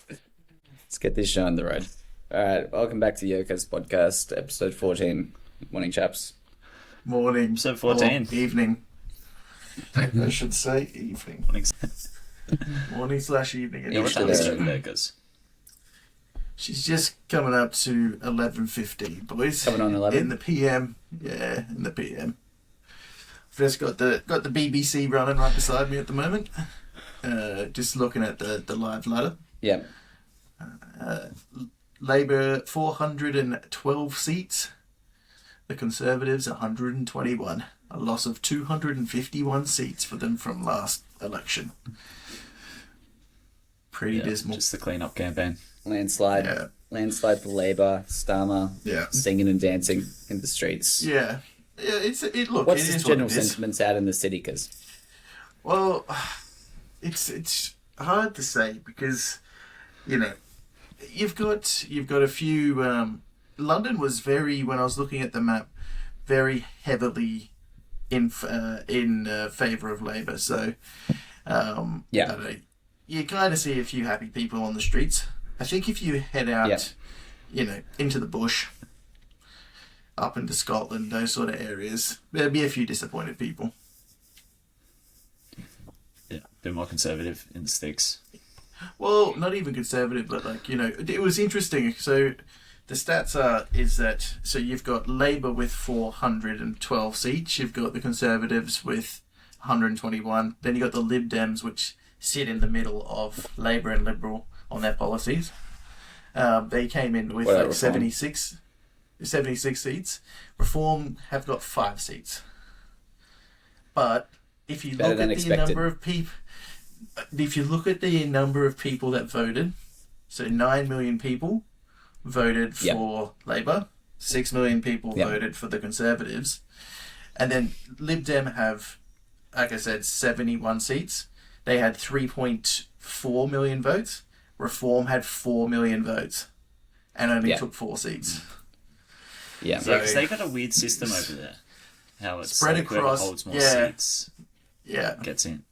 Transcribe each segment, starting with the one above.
Let's get this show on the road. All right, welcome back to Yoko's podcast, episode 14. Morning, chaps. Morning. Episode 14. Or evening. I should say evening. Morning/evening. Yeah, what time is it in Vegas? She's just coming up to 11:15, boys. Coming on 11? In the PM. Yeah, in the PM. I've just got the BBC running right beside me at the moment. Just looking at the live ladder. Yeah. Labour 412 seats. The Conservatives 121. A loss of 251 seats for them from last election. Pretty dismal. Just the clean-up campaign. Landslide. Yeah. Landslide for Labour. Starmer. Yeah. Singing and dancing in the streets. Yeah. Look. What's it the is general what it is. sentiments out in the city? Well, it's hard to say because, you've got a few. London was when I was looking at the map, very heavily in favour of Labour. So, you kind of see a few happy people on the streets. I think if you head out, into the bush, up into Scotland, those sort of areas, there'll be a few disappointed people. Yeah, a bit more conservative in the sticks. Well, not even conservative, but it was interesting. So the stats is that you've got Labour with 412 seats, you've got the Conservatives with 121, then you got the Lib Dems, which sit in the middle of Labour and Liberal on their policies. They came in with 76 seats. Reform have got 5 seats. But if you look at the number of people, that voted, so 9 million people voted for Labour, 6 million people voted for the Conservatives, and then Lib Dem have, like I said, 71 seats. They had 3.4 million votes. Reform had 4 million votes, and only took 4 seats. Yeah, so because they got a weird system over there. How it's spread like across, whoever holds more seats, gets in.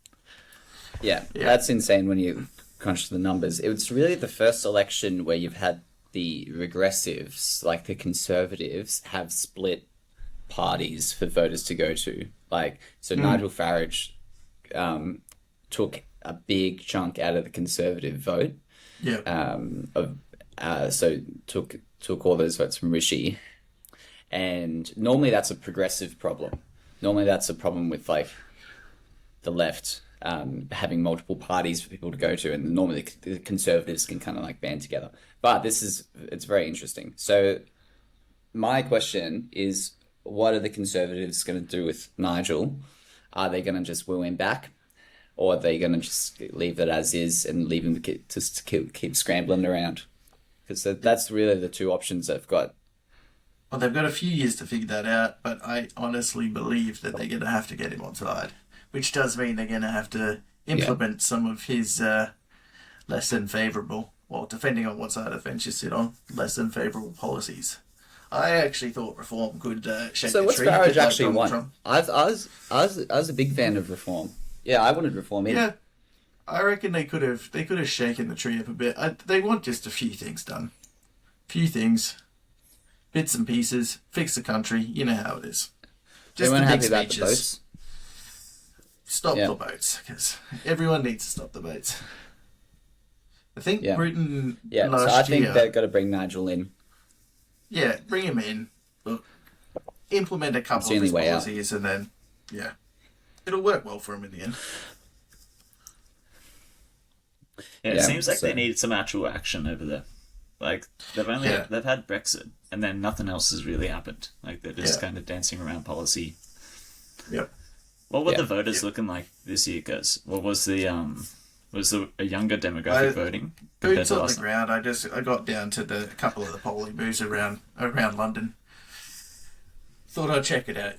Yeah, that's insane when you crunch the numbers. It's really the first election where you've had the regressives, like the Conservatives, have split parties for voters to go to. Nigel Farage took a big chunk out of the Conservative vote. Yeah. So took all those votes from Rishi. And normally that's a progressive problem. Normally that's a problem with the left having multiple parties for people to go to, and normally the Conservatives can kind of band together. But it's very interesting. So my question is, what are the Conservatives going to do with Nigel? Are they going to just woo him back? Or are they going to just leave it as is and leave him to keep scrambling around? Because that's really the two options they've got. Well, they've got a few years to figure that out, but I honestly believe that they're going to have to get him on side, which does mean they're going to have to implement some of his less than favourable, well, depending on what side of the fence you sit on, less than favourable policies. I actually thought Reform could shake the tree. So what's Farage actually want? I was a big fan of Reform. Yeah, I wanted Reform in. Yeah, I reckon they could have shaken the tree up a bit. They want just a few things done. Few things. Bits and pieces. Fix the country. You know how it is. Just they weren't the big happy about speeches. the boats. Stop the boats, because everyone needs to stop the boats. I think Britain last so I think year, they've got to bring Nigel in. Yeah, bring him in. Look, implement a couple of his policies, and then, it'll work well for him in the end. Yeah, it seems like they need some actual action over there. They've had Brexit, and then nothing else has really happened. They're just kind of dancing around policy. Yep. What were the voters looking like this year, guys? What was a younger demographic voting? Boots on the ground. I got down to a couple of the polling booths around London. Thought I'd check it out,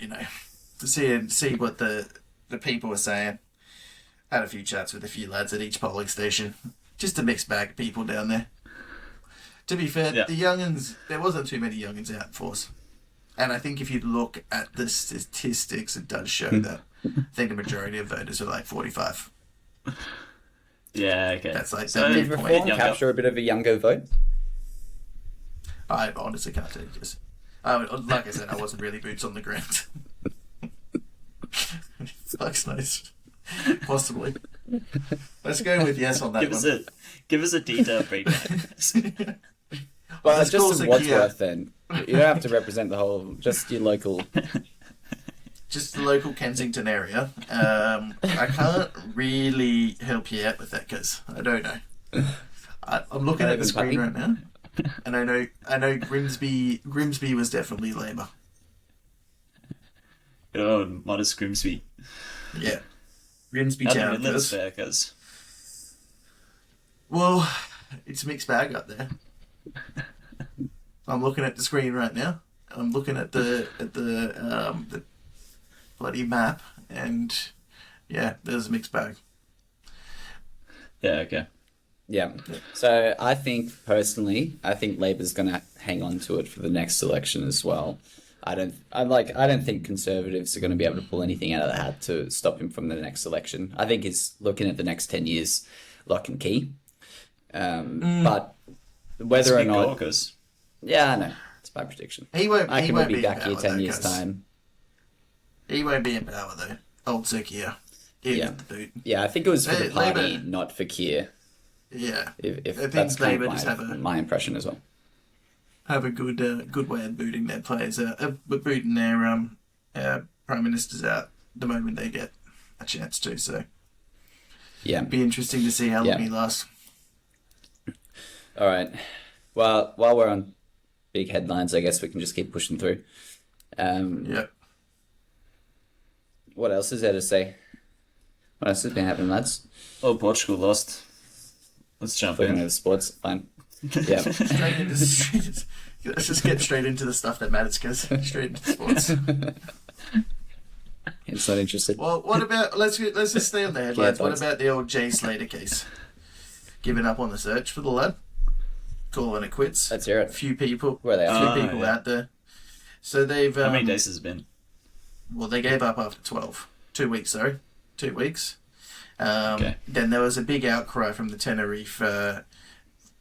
to see what the people were saying. Had a few chats with a few lads at each polling station. Just a mixed bag of people down there. To be fair, the young'uns, there wasn't too many young'uns out in force. And I think if you look at the statistics, it does show that I think the majority of voters are 45. Yeah, okay. That's like So, the Did midpoint. Reform younger. capture a bit of a younger vote? I honestly can't tell you this. Like I said, I wasn't really boots on the ground. Fuck's knows. Possibly. Let's go with yes on that Give us a detailed breakdown. Well, Let's call just in Slovakia. Wadsworth then. You don't have to represent the whole, just your local. Just the local Kensington area. I can't really help you out with that because I don't know. I'm looking Not at the even screen Puppy? right now, and I know Grimsby was definitely Labour. Oh, modest Grimsby. Yeah, Grimsby How the town. Midlands fare, cuz. Well, it's a mixed bag up there. I'm looking at the screen right now. I'm looking at the bloody map, and yeah, there's a mixed bag. Yeah, okay. Yeah. So I think Labor's going to hang on to it for the next election as well. I don't think Conservatives are going to be able to pull anything out of the hat to stop him from the next election. I think he's looking at the next 10 years lock and key. But whether or not, Caucus. yeah, I know it's my prediction. He won't. I He can won't be be back in here power, 10 though, years guys. time. He won't be in power though. Old Zukia. He'll Yeah. get the boot. Yeah, I think it was for the Labour- party, not for Keir. Yeah. If I think that's kind Labour just of have my impression as well. a good way of booting their players out, booting their prime ministers out the moment they get a chance to. So Yeah. be interesting to see how long he lasts. All right. Well, while we're on big headlines, I guess we can just keep pushing through. Yeah. What else is there to say? What else has been happening, lads? Oh, Portugal lost. Let's jump Looking in. at the sports, fine. Yeah. Let's just get straight into the stuff that matters, guys. Straight into sports. It's not interested. Well, what about let's just stay on the headlines. What thanks. about the old Jay Slater case? Giving up on the search for the lad, calling it quits. Let's hear A it. few people, Where are they at? few people yeah. out there. So they've How many days has it been? well, they gave up after 2 weeks. Sorry, 2 weeks. Okay. Then there was a big outcry from the Tenerife,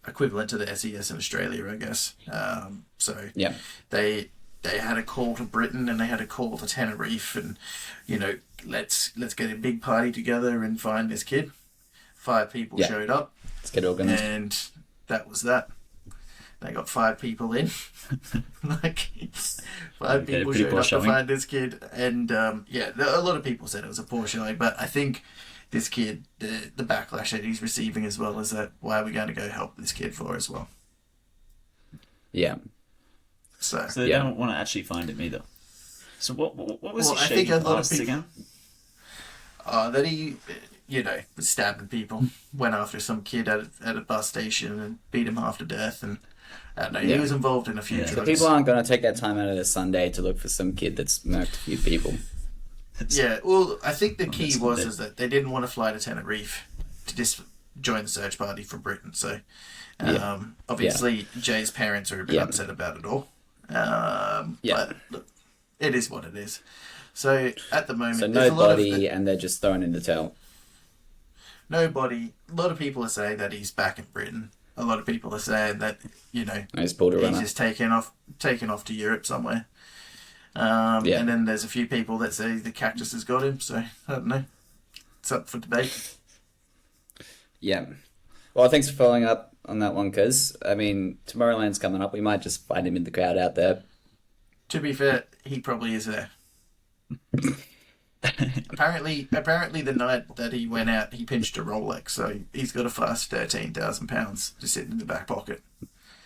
equivalent to the SES in Australia, I guess. So Yeah. they had a call to Britain and they had a call to Tenerife, and let's get a big party together and find this kid. 5 people Yeah. showed up, Let's get organised. and that was that. They got 5 people in, like 5 Okay, people pretty showed poor up to showing. find this kid, and a lot of people said it was a poor showing, but I think this kid, the backlash that he's receiving as well is that why are we going to go help this kid for as well? Yeah. So So they Yeah. don't want to actually find him either. So what was Well, his I shady think a lot of past people- again? that he, was stabbing people, went after some kid at a bus station and beat him half to death, and I don't know, he Yeah. was involved in a few Yeah. So drugs. people aren't going to take that time out of their Sunday to look for some kid that's murked a few people. Yeah, well, I think the key that's was good. is that they didn't want to fly to Tenerife to just join the search party from Britain. So, Yeah. obviously, Jay's parents are a bit Yeah. upset about it all. Yeah. But look, it is what it is. So at the moment, So there's a lot of nobody, and they're just throwing in the towel. nobody. A lot of people are saying that he's back in Britain. A lot of people are saying that I just pulled a he's runner. just taken off to Europe somewhere. Yeah. And then there's a few people that say the cactus has got him. So I don't know. It's up for debate. Yeah. Well, thanks for following up on that one, because, I mean, Tomorrowland's coming up. We might just find him in the crowd out there. To be fair, he probably is there. Apparently, the night that he went out, he pinched a Rolex, so he's got a fast £13,000 just sitting in the back pocket.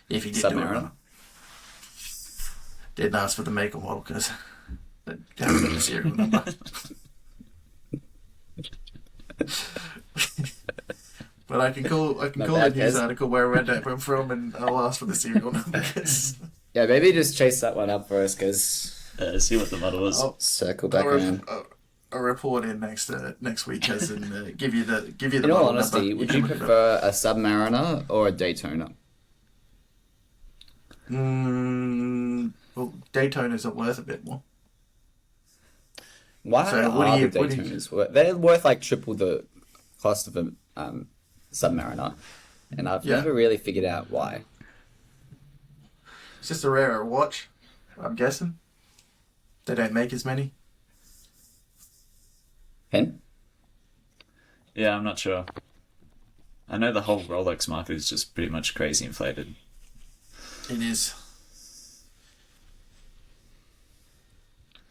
If he did do a Submariner. runner. Didn't ask for the make and model because they haven't got the serial number. But I can call Not the bad, news Kez. article where I read that one from, and I'll ask for the serial number. 'Cause Yeah, maybe just chase that one up for us, because See what the model was. I'll, circle back I'll, around. I'll report in next week, as and give you the In all model honesty, number. would can you look it up. prefer a Submariner or a Daytona? Well, Daytonas are worth a bit more. Why So are what do the you- Daytonas worth? They're worth like triple the cost of a Submariner, and I've never really figured out why. It's just a rarer watch, I'm guessing. They don't make as many. Hen? Yeah, I'm not sure. I know the whole Rolex market is just pretty much crazy inflated. It is.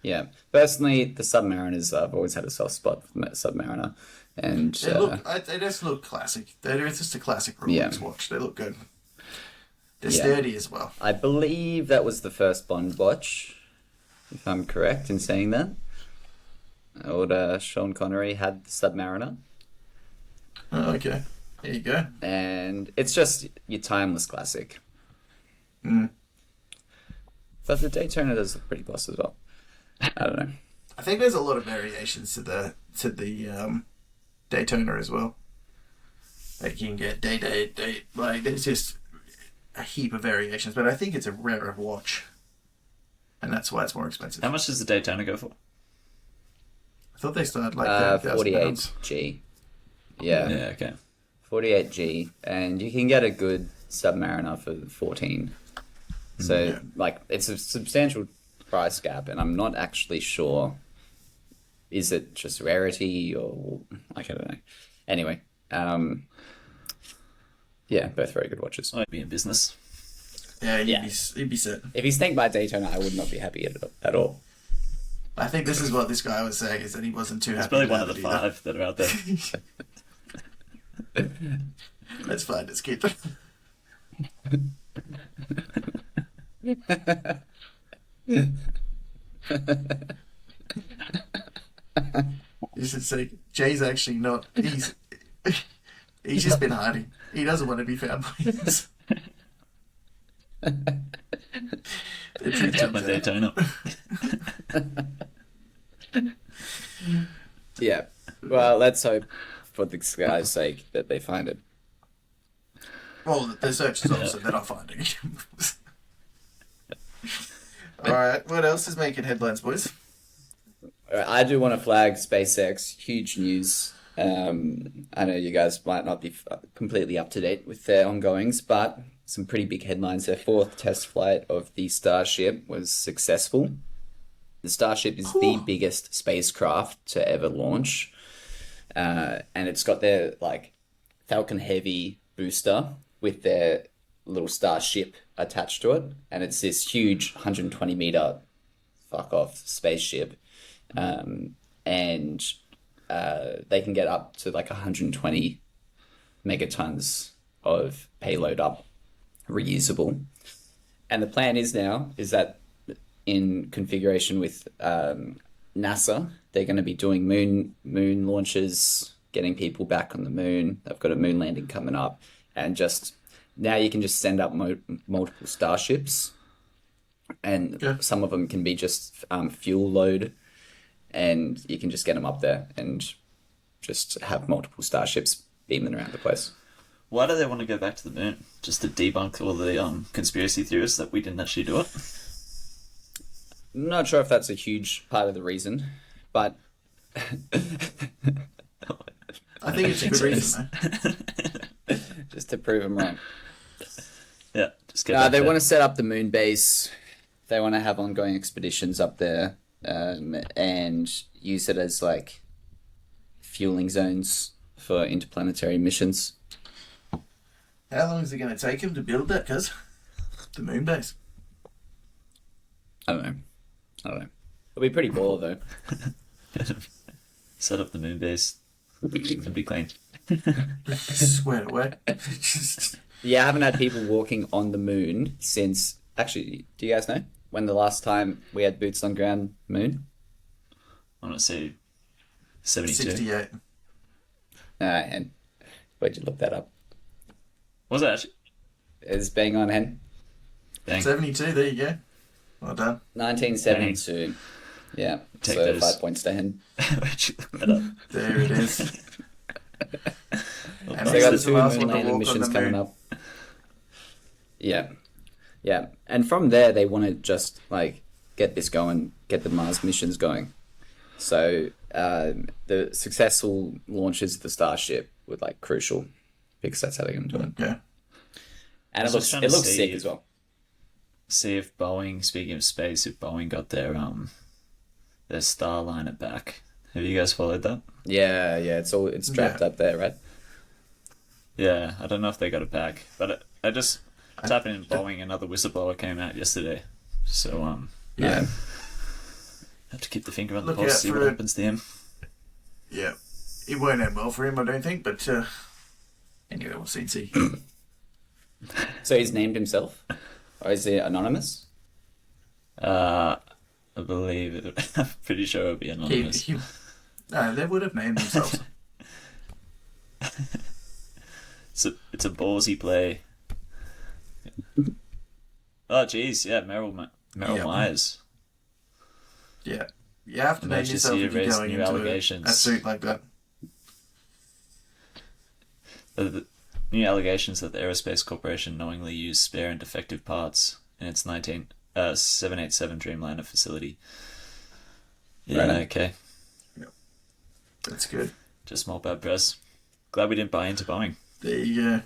Yeah. Personally, the Submariners, I've always had a soft spot for the Submariner. And they just look classic. They're just a classic Rolex watch. They look good. They're sturdy as well. I believe that was the first Bond watch, if I'm correct in saying that. Old Sean Connery had the Submariner. Oh, okay. There you go. And it's just your timeless classic. Mm. But the Daytona does look pretty boss as well. I don't know. I think there's a lot of variations to the Daytona as well. Like you can get day. Like there's just a heap of variations, but I think it's a rarer watch, and that's why it's more expensive. How much does the Daytona go for? I thought they started like 48G. Yeah. Yeah. Okay. 48G, and you can get a good Submariner for 14. So like it's a substantial price gap, and I'm not actually sure. Is it just rarity or like I don't know. Anyway, yeah, both very good watches. I'd be in business. Yeah, he'd be set. If he's thanked by Daytona, I would not be happy at all. I think this is what this guy was saying, is that he wasn't too happy. It's probably one of the 5 that are out there. That's fine, let's keep You should say Jay's actually not. He's just been hiding. He doesn't want to be found by us. My Daytona. Yeah. Well, let's hope for this guy's sake that they find it. Well, the search is also they're not finding it. Alright, what else is making headlines, boys? I do want to flag SpaceX. Huge news. I know you guys might not be completely up to date with their ongoings, but some pretty big headlines. Their 4th test flight of the Starship was successful. The Starship is the biggest spacecraft to ever launch. And it's got their like Falcon Heavy booster with their little Starship attached to it. And it's this huge 120 meter fuck off spaceship. And they can get up to like 120 megatons of payload up, reusable. And the plan is that in configuration with NASA, they're going to be doing moon launches, getting people back on the moon. They've got a moon landing coming up, and just now you can just send up multiple Starships, and some of them can be just fuel load, and you can just get them up there and just have multiple Starships beaming around the place. Why do they want to go back to the moon? Just to debunk all the conspiracy theorists that we didn't actually do it? I'm not sure if that's a huge part of the reason, but I think it's a good reason, though. Just to prove them wrong. Yeah, just get they want to set up the moon base. They want to have ongoing expeditions up there, and use it as like fueling zones for interplanetary missions. How long is it going to take him to build that, cuz? The moon base. I don't know. It'll be pretty baller, though. Set up the moon base. It'll be clean. Squared away. Yeah, I haven't had people walking on the moon since... Actually, do you guys know when the last time we had boots on ground moon? I want to say 72. 68. And where'd you look that up? Was it actually? It's bang on, Hen. Dang. 72, there you go. Well done. 1972. Yeah, Take so those. 5 points to Hen. Where'd you look that up? There it is. And So they got this is the 2 last moon one to landing walk on missions the coming moon. up. Yeah. And from there, they want to just like get this going, get the Mars missions going. So the successful launches of the Starship were like crucial because that's how they're going to do it. Yeah. And it looks sick as well. See if Boeing, speaking of space, if Boeing got their Starliner back. Have you guys followed that? Yeah, it's trapped up there, right? Yeah, I don't know if they got it back, but I just typed in Boeing, another whistleblower came out yesterday. So Yeah. Have to keep the finger on the pulse, see what happens to him. Yeah, it won't end well for him, I don't think. But anyway, we'll see. So he's named himself, or is he anonymous? I believe it. I'm pretty sure it'll be anonymous. No, they would have named themselves. It's a ballsy play. Oh, geez, yeah, Merrill Myers. Yeah, you have to name yourself if you're going into a suit like that. The new allegations that the Aerospace Corporation knowingly used spare and defective parts in its 787 Dreamliner facility. Yeah, right. Okay. Yep. That's good. Just small bad press. Glad we didn't buy into Boeing. There you go.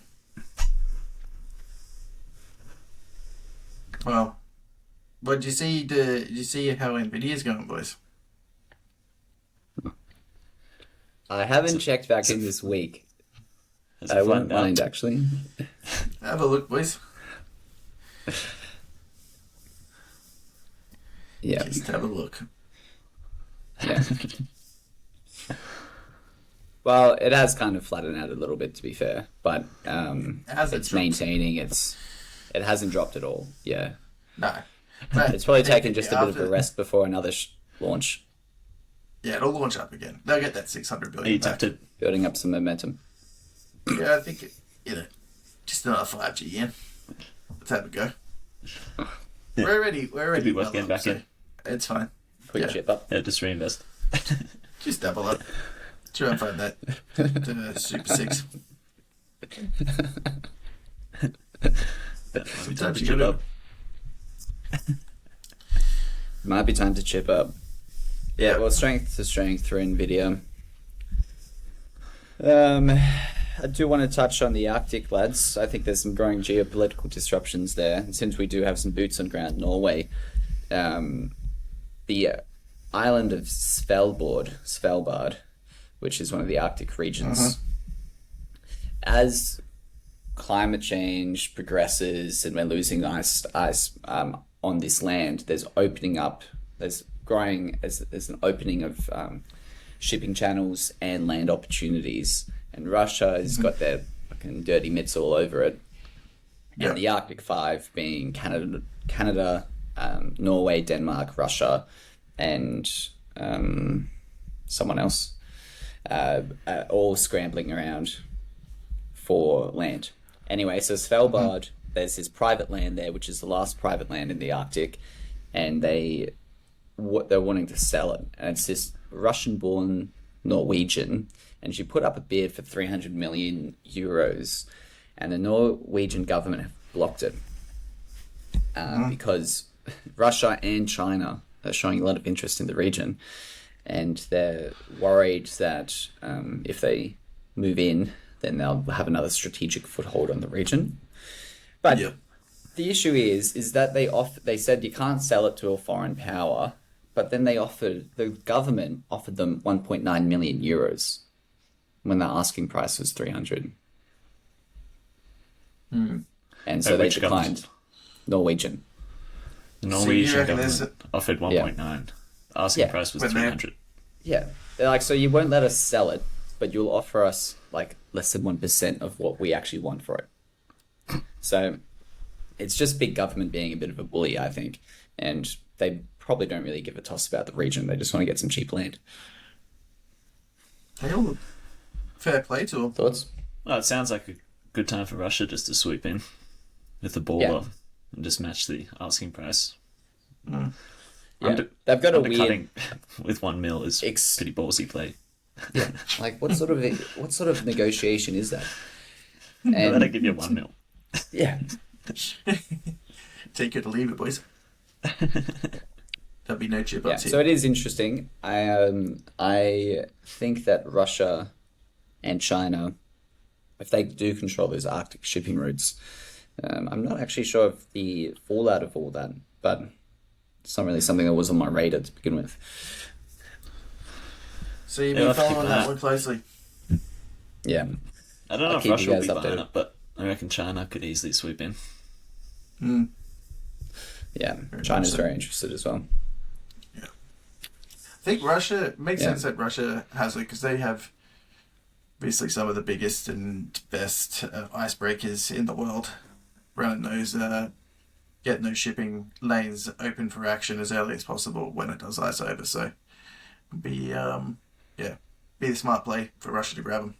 Well, but did you see how Nvidia's going, boys? I haven't checked back in this week. I wouldn't mind, actually. Have a look, boys. Yeah. Just have a look. Yeah. Well, it has kind of flattened out a little bit, to be fair, but it's maintaining it hasn't dropped at all. Yeah. No. It's probably taken just a bit of a rest before another launch. Yeah, it'll launch up again. They'll get that 600 billion back. Building up some momentum. Yeah, I think just another 5G yen. Let's have a go. Yeah. We're already be worth getting back in. It's fine. Put your chip up. Yeah, just reinvest. Just double up. Try and find that Super 6. Time to chip up. Might be time to chip up. Yeah, well, strength to strength for NVIDIA. I do want to touch on the Arctic, lads. I think there's some growing geopolitical disruptions there. And since we do have some boots on ground in Norway, the island of Svalbard, which is one of the Arctic regions, as climate change progresses and we're losing ice on this land, there's an opening of shipping channels and land opportunities. And Russia has got their fucking dirty mitts all over it. Yeah. And the Arctic Five being Canada, Norway, Denmark, Russia, and someone else, all scrambling around for land. Anyway, so Svalbard, there's this private land there, which is the last private land in the Arctic, and they're wanting to sell it. And it's this Russian-born Norwegian, and she put up a bid for 300 million euros, and the Norwegian government have blocked it because Russia and China are showing a lot of interest in the region, and they're worried that if they move in, then they'll have another strategic foothold on the region. But the issue is that they said you can't sell it to a foreign power, but then the government offered them 1.9 million euros when the asking price was 300. And so they declined. Norwegian. The Norwegian government offered 1.9. The asking price was 300. Yeah. They're like, so you won't let us sell it, but you'll offer us like less than 1% of what we actually want for it. So it's just big government being a bit of a bully, I think. And they probably don't really give a toss about the region. They just want to get some cheap land. Fair play to them. Thoughts? Well, it sounds like a good time for Russia just to sweep in with the baller and just match the asking price. Yeah, they've got a weird with 1 mil is pretty ballsy play. Yeah, like what sort of negotiation is that? And I give you 1 mil. Yeah, take it or leave it, boys. There'll be no chip ups here. So it is interesting. I think that Russia and China if they do control those Arctic shipping routes. I'm not actually sure of the fallout of all that, but it's not really something that was on my radar to begin with. So you've Yeah, been I'll have to keep following an that eye. one closely. Yeah, I don't know I'll if keep Russia you will guys be buying updated. it, but I reckon China could easily swoop in. Mm. Yeah, Very China's much so. very interested as well. Yeah. I think Russia, it makes Yeah. sense that Russia has it because they have basically some of the biggest and best icebreakers in the world. Running those, getting those shipping lanes open for action as early as possible when it does ice over. So, be be the smart play for Russia to grab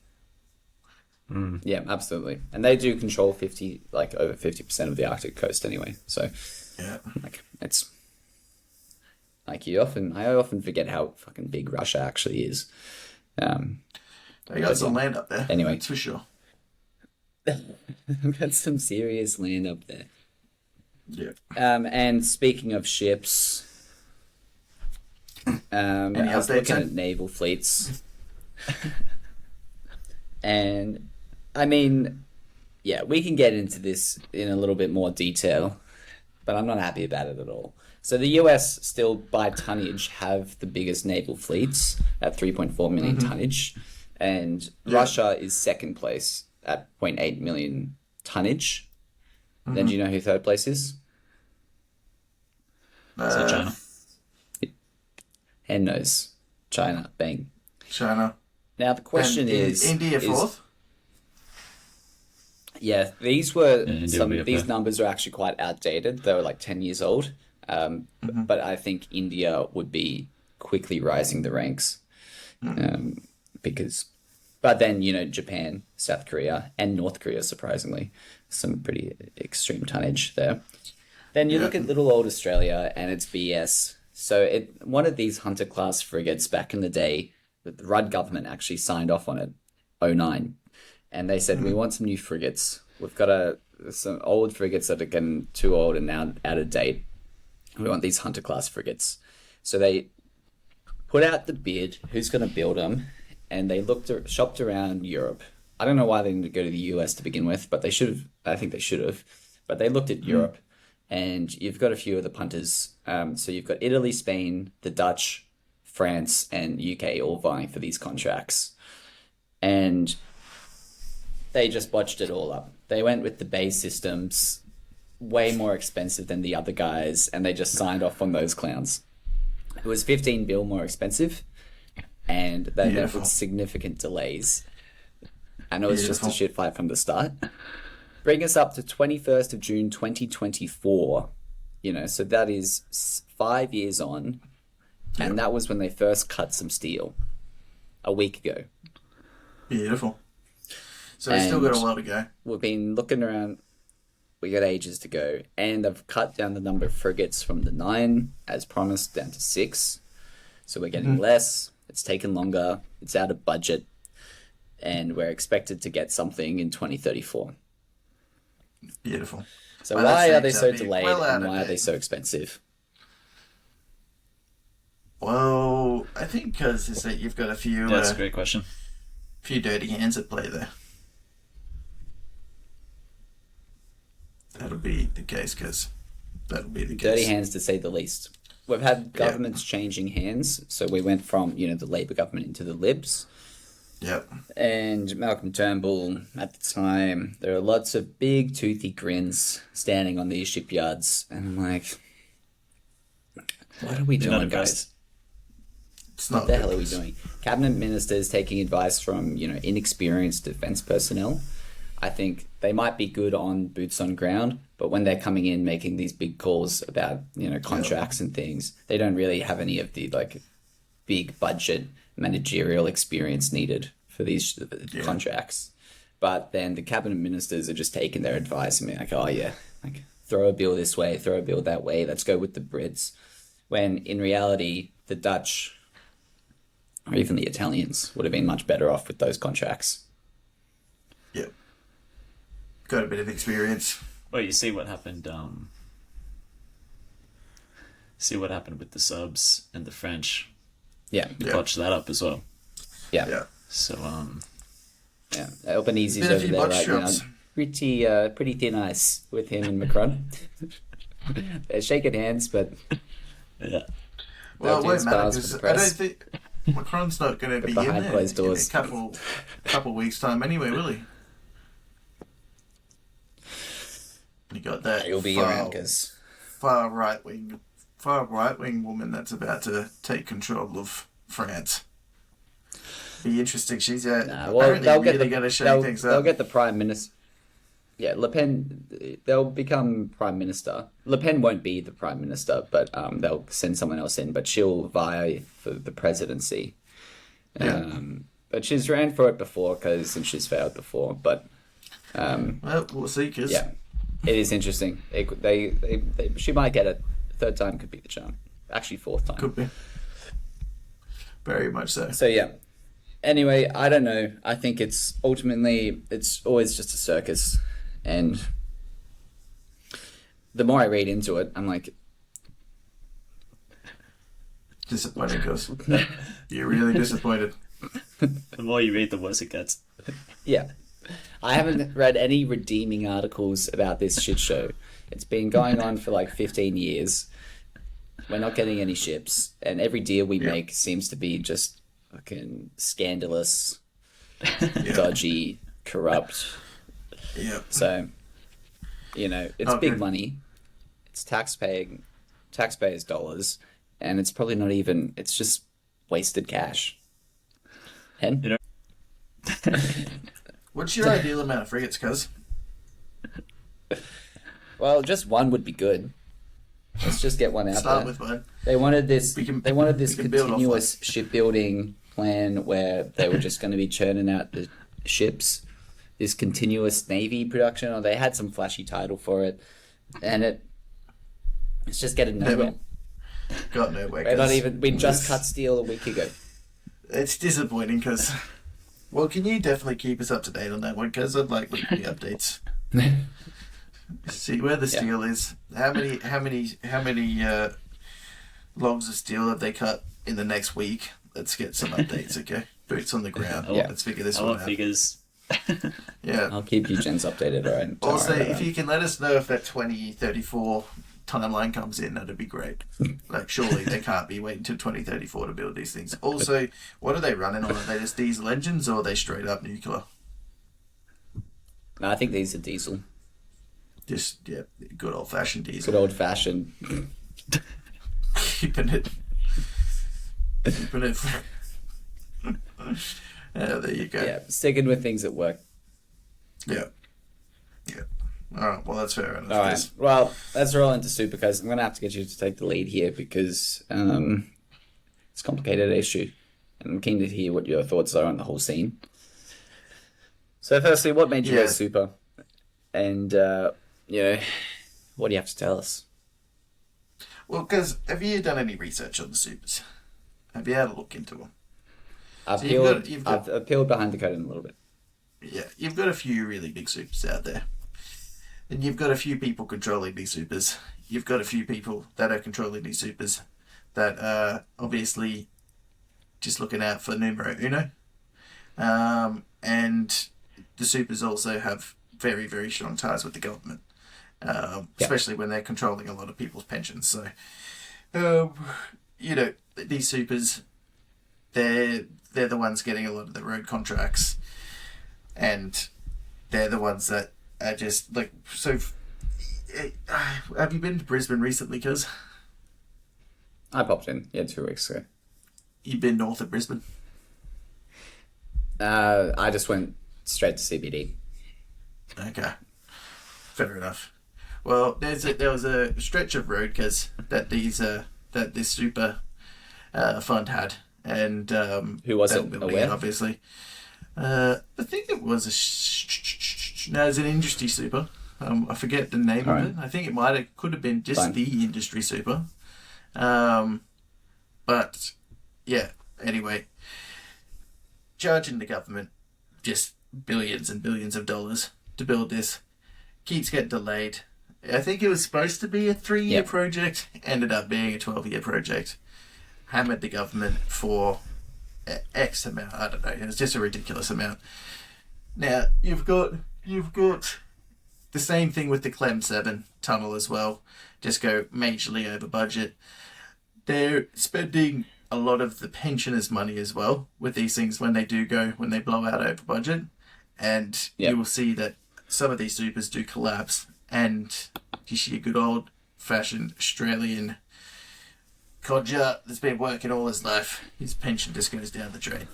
them. Yeah, absolutely. And they do control over 50% of the Arctic coast anyway. So Yeah, like it's like I often forget how fucking big Russia actually is. Um, they got But some yeah. land up there. Anyway. That's for sure. We've got some serious land up there. Yeah. And speaking of ships, Any I was updates, looking Ed? at naval fleets, and I mean, yeah, we can get into this in a little bit more detail, but I'm not happy about it at all. So the US still, by tonnage, have the biggest naval fleets at 3.4 million tonnage, and Yeah. Russia is second place at 0.8 million tonnage. Then do you know who third place is? So China. And knows. China. Bang. China. Now the question And is India fourth. Yeah, these were India will be up these there. numbers are actually quite outdated. They were like 10 years old. But I think India would be quickly rising the ranks. Because but then, Japan, South Korea, and North Korea, surprisingly, some pretty extreme tonnage there. Then you Yeah. look at little old Australia and it's BS. So one of these Hunter class frigates back in the day, the Rudd government actually signed off on it, '09, and they said we want some new frigates. We've got some old frigates that are getting too old and now out of date. We want these Hunter class frigates. So they put out the bid, who's going to build them, and they shopped around Europe. I don't know why they didn't go to the US to begin with, but they should have. I think they should have. But they looked at Europe, and you've got a few of the punters. So you've got Italy, Spain, the Dutch, France, and UK all vying for these contracts. And they just botched it all up. They went with the base systems, way more expensive than the other guys, and they just signed off on those clowns. It was 15 bill more expensive, and they met Beautiful. with significant delays. And it was just a Beautiful. shit fight from the start. Bring us up to 21st of June 2024. So that is 5 years on, and that was when they first cut some steel a week ago. Beautiful. So we still got a And- while to go. We've been looking around. We got ages to go, and they've cut down the number of frigates from the 9, as promised, down to 6. So we're getting less. It's taken longer. It's out of budget, and we're expected to get something in 2034. Beautiful. So Well, why that are they seems so to be delayed, well out and of why are they date. so expensive? Well, I think because is that you've got a few That's a great question. few dirty hands at play there. That'll be the case because that'll be the case. Dirty hands, to say the least. We've had governments changing hands, so we went from the Labour government into the Libs. Yep. And Malcolm Turnbull, at the time, there are lots of big toothy grins standing on these shipyards. And I'm like, what are we They're not doing, guys? impressed. It's not What the good hell are we news. doing? Cabinet ministers taking advice from, inexperienced defence personnel. I think they might be good on boots on ground, but when they're coming in making these big calls about, contracts and things, they don't really have any of the, big budget managerial experience needed for these contracts. But then the cabinet ministers are just taking their advice and being like, oh yeah, throw a bill this way, throw a bill that way, let's go with the Brits. When in reality, the Dutch or even the Italians would have been much better off with those contracts. Yep. Got a bit of experience. Well, you see what happened. See what happened with the subs and the French. Yeah, You Yeah. botched that up as well. yeah. Yeah. So Yeah, Albanese's Been a over few there botch right now. jobs. Pretty thin ice with him and Macron. They're shaking hands, but Yeah. Well, it They'll won't do matter spars for because the I press. don't think Macron's not going to be in behind there closed in a doors. couple weeks' time anyway, will he? You got that He'll be around because far right wing woman that's about to take control of France. Be interesting. She's apparently really going to shake things they'll up. get the prime minister. Yeah, Le Pen. They'll become prime minister. Le Pen won't be the prime minister, but they'll send someone else in. But she'll vie for the presidency. Yeah. But she's ran for it before and she's failed before. But Well, we'll see. Cause yeah, it is interesting. She might get it. Third time could be the charm. Actually, fourth time. could be very much so. So yeah. Anyway, I don't know. I think it's always just a circus, and the more I read into it, I'm like, Disappointed, cause you're really disappointed. The more you read, the worse it gets. yeah. I haven't read any redeeming articles about this shit show. It's been going on for like 15 years. We're not getting any ships, and every deal we make seems to be just fucking scandalous, dodgy, corrupt. Yeah. So, it's big money. It's taxpayers' dollars, and it's probably not even. It's just wasted cash. Hen? What's your ideal amount of frigates, cuz? Well, just one would be good. Let's just get one out Start there. with one. They wanted this. We can They wanted this build off continuous shipbuilding plan where they were just going to be churning out the ships. This continuous navy production, or they had some flashy title for it, and it's just getting nowhere. Got nowhere. We're not 'cause even. We just it's- cut steel a week ago. It's disappointing because. Well, can you definitely keep us up to date on that one? Because I'd like weekly updates. See where the steel is. How many logs of steel have they cut in the next week? Let's get some updates, okay? Boots on the ground. Yeah. Let's figure this I one want out. figures. Yeah. I'll keep you gents updated, alright? Also, if you can let us know if that 2034 timeline comes in, that'd be great. Like, surely they can't be waiting till 2034 to build these things. Also, what are they running on? Are they just diesel engines or are they straight up nuclear? No, I think these are diesel. Just, yeah, good old fashioned diesel. Good old fashioned. Keeping it. There you go. Yeah, sticking with things that work. Yeah. Yeah. All right. Well, that's fair enough. All right. Well, let's roll into Supercars. I'm going to have to get you to take the lead here because it's a complicated issue. And I'm keen to hear what your thoughts are on the whole scene. So, firstly, what made you go Super? And, what do you have to tell us? Well, because have you done any research on the supers? Have you had a look into them? I've peeled behind the curtain a little bit. Yeah, you've got a few really big supers out there. And you've got a few people controlling these supers. You've got a few people that are controlling these supers that are obviously just looking out for numero uno. And the supers also have very, very strong ties with the government, especially when they're controlling a lot of people's pensions. So, these supers, they're the ones getting a lot of the road contracts, and they're the ones that are just like so. Have you been to Brisbane recently? Cause I popped in 2 weeks ago. You've been north of Brisbane. I just went straight to CBD. Okay, fair enough. Well, there was a stretch of road that this super fund had, and Who wasn't aware? Obviously, I think it was no, it's an industry super. I forget the name of it. I think it could have been just the industry super. But yeah. Anyway, charging the government just billions and billions of dollars to build this keeps getting delayed. I think it was supposed to be a 3-year project, ended up being a 12-year project. Hammered the government for X amount, I don't know, it was just a ridiculous amount. Now you've got the same thing with the Clem 7 tunnel as well. Just go majorly over budget. They're spending a lot of the pensioners' money as well with these things when they blow out over budget. And you will see that some of these supers do collapse, and you see a good old fashioned Australian codger that's been working all his life, his pension just goes down the drain.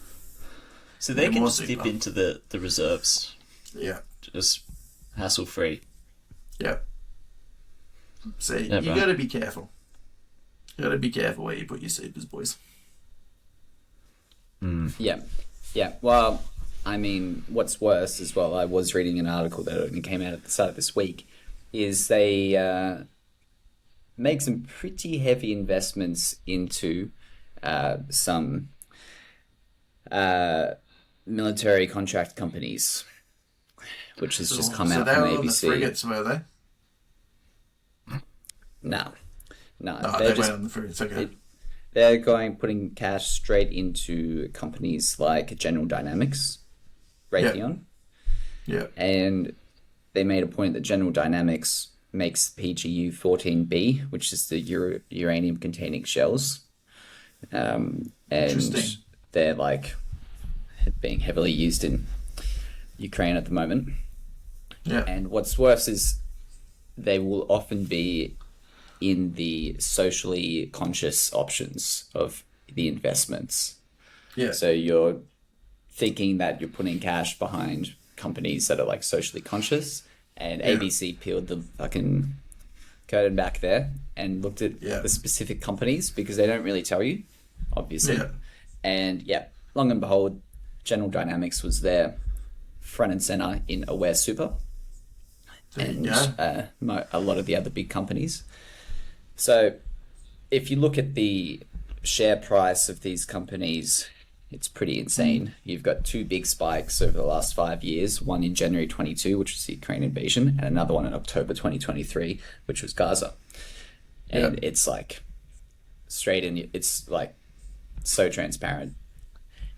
So they can just dip into the reserves. Yeah. Just hassle free. Yeah. So you got to be careful. You got to be careful where you put your supers, boys. Yeah. Well, I mean, what's worse as well, I was reading an article that only came out at the start of this week, is they make some pretty heavy investments into some military contract companies, which has just come out from ABC. So they were on the frigates, were they? No, they went on the frigates, okay. They're putting cash straight into companies like General Dynamics, Raytheon. Yeah. And they made a point that General Dynamics makes PGU 14B, which is the uranium-containing shells. And they're like being heavily used in Ukraine at the moment. Yeah. And what's worse is they will often be in the socially conscious options of the investments. Yeah. So you're thinking that you're putting cash behind companies that are like socially conscious, and ABC peeled the fucking curtain back there and looked at the specific companies, because they don't really tell you, obviously. Yeah. And long and behold, General Dynamics was there front and center in Aware Super and a lot of the other big companies. So if you look at the share price of these companies, it's pretty insane. You've got two big spikes over the last 5 years, one in January 22, which was the Ukraine invasion, and another one in October 2023, which was Gaza. And it's like straight in, it's like so transparent.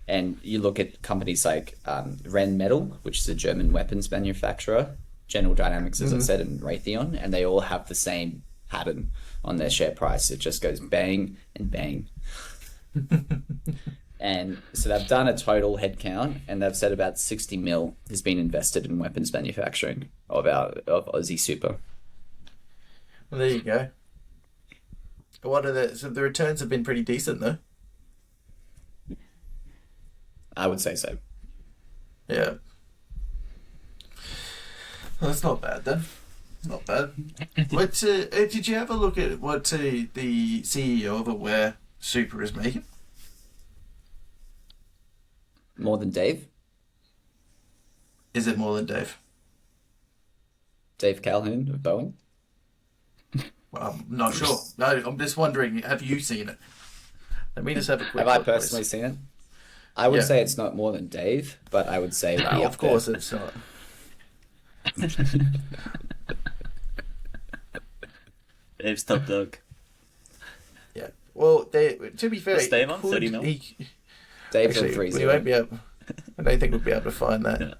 And you look at companies like Rheinmetall, which is a German weapons manufacturer, General Dynamics, as I said, and Raytheon, and they all have the same pattern on their share price. It just goes bang and bang. And so they've done a total headcount, and they've said about 60 mil has been invested in weapons manufacturing of Aussie Super. Well, there you go. So the returns have been pretty decent, though. I would say so. Yeah. Well, that's not bad then. Not bad. Did you have a look at what the CEO of Aware Super is making? More than Dave? Is it more than Dave? Dave Calhoun of Boeing? Well, I'm not sure. No, I'm just wondering, have you seen it? Let me just have a quick look. Have I personally seen it? I would say it's not more than Dave, but I would say... No, of course it's not. Dave's top dog. Yeah. Well, to be fair... Let's Dave on 30 mil. Dave's on 3-0. We won't be able... I don't think we'll be able to find that. Yeah.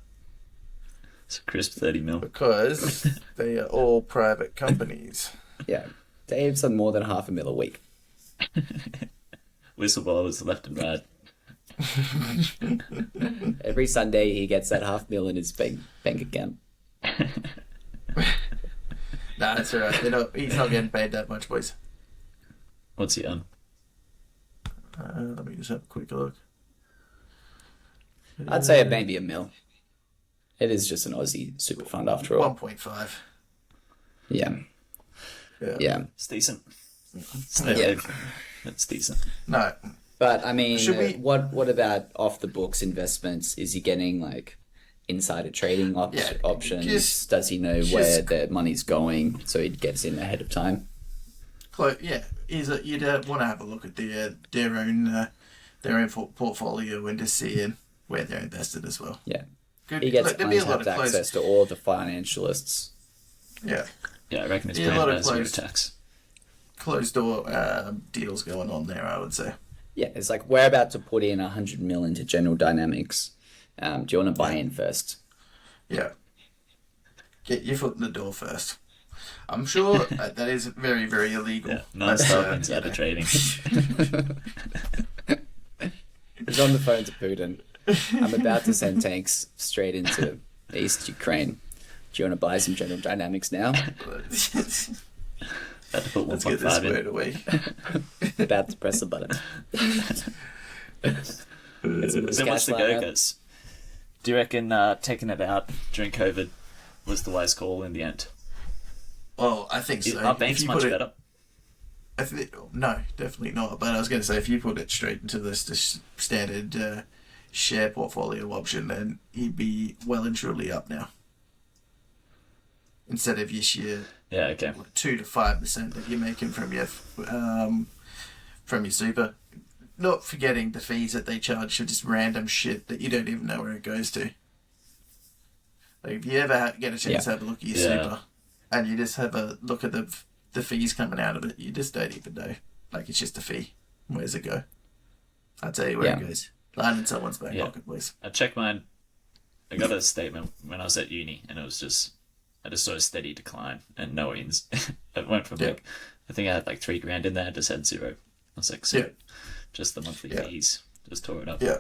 It's a crisp 30 mil. Because they are all private companies. Yeah. Dave's on more than $500,000 a week. Whistleblowers left and right. Every Sunday he gets that $500,000 in his bank account. Nah, that's alright. He's not getting paid that much, boys. What's he on? Let me just have a quick look. I'd say maybe $1 million. It is just an Aussie super fund after all. 1.5. Yeah. It's decent. It's decent. No. But I mean, what about off the books investments? Is he getting like insider trading options? Does he know where the money's going, so he gets in ahead of time? You'd want to have a look at their own portfolio and just seeing where they're invested as well. Yeah, good. He gets untapped access to all the financialists. Yeah, I reckon it's brand has zero tax. Closed door deals going on there, I would say. Yeah, it's like we're about to put in $100 million into General Dynamics. Do you want to buy in first? Yeah. Get your foot in the door first. I'm sure that is very, very illegal. Yeah, non-stop insider you know. trading. He's on the phone to Putin. I'm about to send tanks straight into East Ukraine. Do you want to buy some General Dynamics now? Had to put Let's get this 1.5 in. word away. About to press the button. Then what's the go, guys? Do you reckon taking it out during COVID was the wise call in the end? Well, I think so. Are banks much better? No, definitely not. But I was going to say, if you put it straight into this standard share portfolio option, then he'd be well and truly up now. Instead of your sheer 2 to 5% that you're making from your super. Not forgetting the fees that they charge for just random shit that you don't even know where it goes to. Like if you ever get a chance to have a look at your super, and you just have a look at the fees coming out of it, you just don't even know. Like it's just a fee. Where's it go? I'll tell you where it goes. Line in someone's back pocket, please. I checked mine. I got a statement when I was at uni, and it was just I just saw a steady decline and no wins. It went from I think I had like $3,000 in there, just had zero. I was like, just the monthly fees just tore it up. Yeah.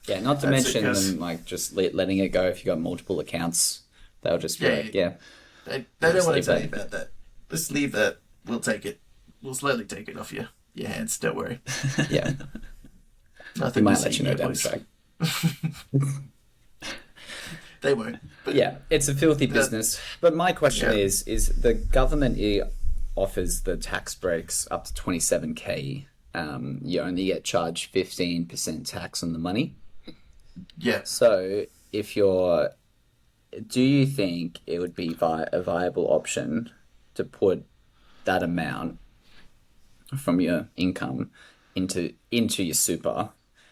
Yeah, not to mention them like just letting it go if you got multiple accounts. They'll just be They don't want to tell you about that. Just leave that. We'll take it. We'll slowly take it off your hands. Don't worry. Yeah. Nothing might let you know down the track. They won't. But yeah, it's a filthy business. But my question is the government offers the tax breaks up to 27K. You only get charged 15% tax on the money. Yeah. So do you think it would be a viable option to put that amount from your income into your super,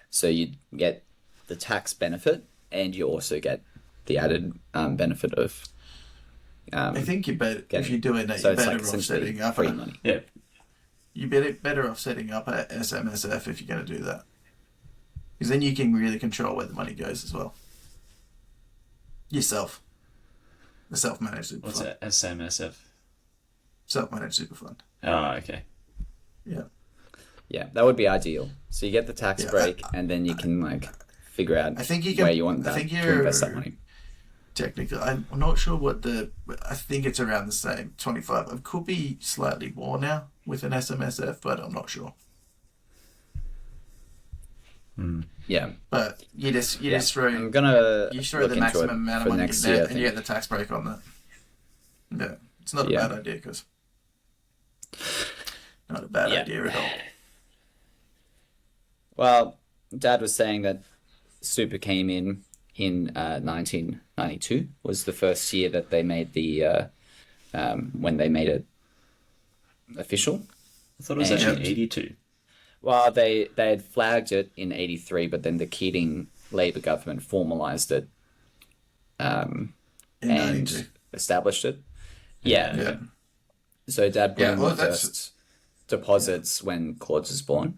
so you get the tax benefit and you also get the added benefit of I think you better if you're doing that, you're better off setting up free money. Yeah. You better off setting up a SMSF if you're going to do that, because then you can really control where the money goes as well. Yourself, the self-managed super What's fund. that? SMSF. Self-managed super fund. Oh, okay. Yeah. Yeah, that would be ideal. So you get the tax break, and then you can like figure out where you want that to invest that money. Technically, I'm not sure I think it's around the same, 25. It could be slightly more now with an SMSF, but I'm not sure. Yeah, but you just throw. I'm gonna you throw the maximum amount of money in there, and you get the tax break on that. Yeah, it's not a bad idea, because not a bad idea at all. Well, Dad was saying that super came in 1992 was the first year that they made the when they made it official. I thought it was actually 82. Well, they had flagged it in 83, but then the Keating Labour government formalised it and 92. established it. Yeah. So Dad put in the first deposits when Claude was born.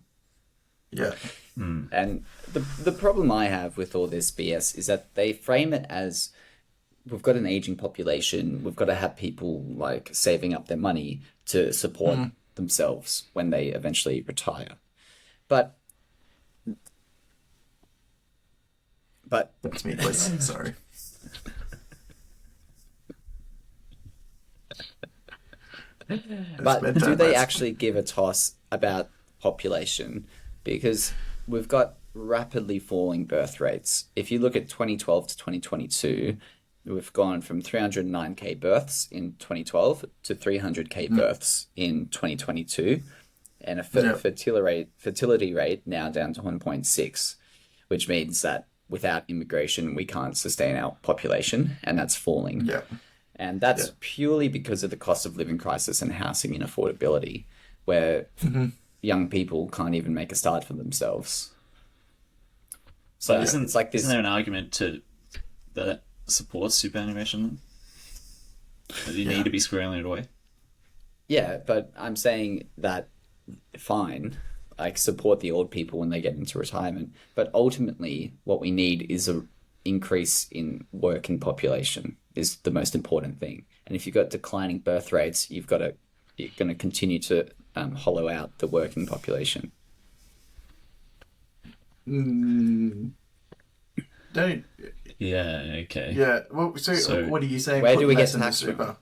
Yeah. And the problem I have with all this BS is that they frame it as we've got an aging population, we've got to have people like saving up their money to support themselves when they eventually retire. But That's me, please. Sorry. But do they actually give a toss about population? Because we've got rapidly falling birth rates. If you look at 2012 to 2022, we've gone from 309k births in 2012 to 300k births in 2022, and a fertility rate now down to 1.6, which means that without immigration, we can't sustain our population, and that's falling. Yeah. And that's purely because of the cost of living crisis and housing inaffordability, where young people can't even make a start for themselves. So it's like this. Isn't there an argument that supports superannuation? That you need to be squirreling it away? Yeah, but I'm saying that fine, like support the old people when they get into retirement. But ultimately, what we need is increase in working population is the most important thing. And if you've got declining birth rates, you're going to continue to hollow out the working population. Don't. Yeah. Okay. Yeah. Well, so what are you saying? Where Put do we get less in the tax from? super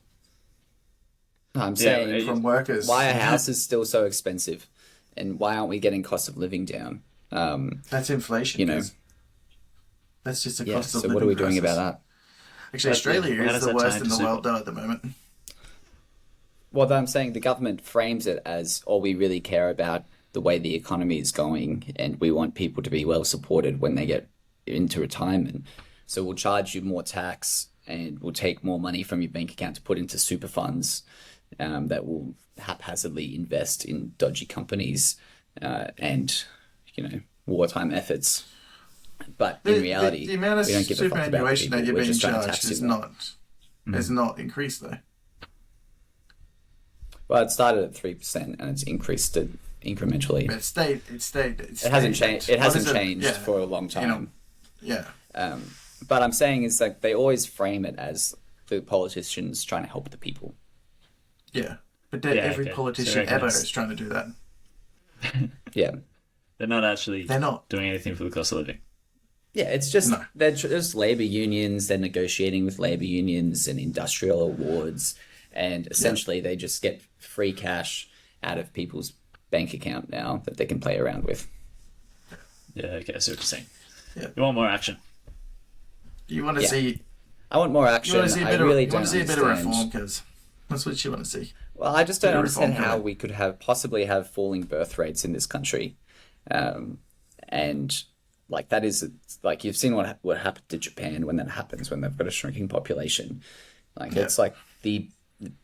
I'm saying from workers? why are houses still so expensive, and why aren't we getting cost of living down? That's inflation. You know. That's just a Yeah. cost of So living what are we doing crisis. about that? Actually, How Australia does is the that tie worst in into the world super? though at the moment. Well, I'm saying the government frames it as all we really care about the way the economy is going, and we want people to be well supported when they get into retirement. So we'll charge you more tax, and we'll take more money from your bank account to put into super funds that will haphazardly invest in dodgy companies and wartime efforts. But in reality, the amount of we don't give a fuck about superannuation people. that you're We're being just trying to charged tax is you more. has not increased though. Well, it started at 3% and it's increased it incrementally. But it stayed. It hasn't changed. It hasn't changed yeah, for a long time. Yeah. But I'm saying is like they always frame it as the politicians trying to help the people. Yeah. But Yeah, every okay. politician So ever it's- is trying to do that. Yeah, They're not actually They're not. doing anything for the cost of living. yeah. It's just No. they're just labor unions. They're negotiating with labor unions and industrial awards, and essentially they just get free cash out of people's bank account now that they can play around with. Yeah. Okay. I see what you're saying. Yeah. You want more action? You want to Yeah. see. I want more You action. want to see a I bit really of. You don't want to see a bit of understand. reform, because that's what you want to see. Well, I just don't Bit of understand reform how coming. we could possibly have falling birth rates in this country, and like that is like you've seen what happened to Japan when that happens when they've got a shrinking population. Like it's like the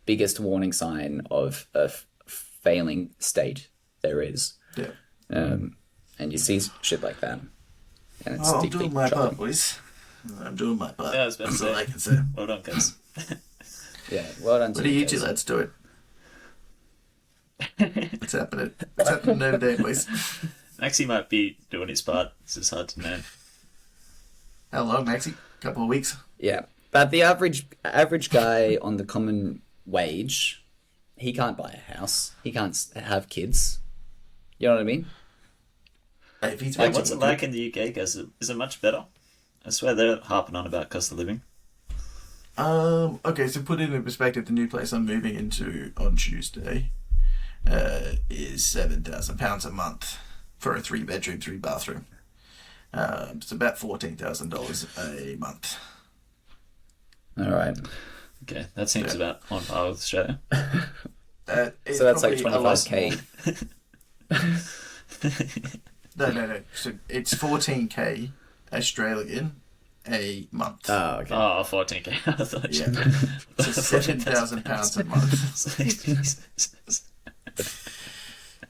biggest warning sign of a failing state there is, Yeah. and you see shit like that, and it's I'm deeply doing my part, troubling. boys. I'm doing my part. Yeah, I was about to That's all say. I can say. Well done, guys. Yeah, well done. What do you two guys. lads do it? What's happening? What's happening over there, boys? Maxie might be doing his part. It's just hard to know. How long, Maxie? Couple of weeks. Yeah, but the average guy on the common wage, he can't buy a house. He can't have kids. You know what I mean? Hey, if he's Like, making what's it like in the UK, guys? Is it much better? I swear they're harping on about cost of living. Okay, so put it in perspective, the new place I'm moving into on Tuesday is £7,000 a month for a 3-bedroom, 3-bathroom. It's about $14,000 a month. All right. Okay, that seems about on par with Australia. It's So that's like probably a lot 25k. No. So it's 14k Australian a month. Oh, okay. Oh, 14k. I thought you- Yeah. So £7,000 a month.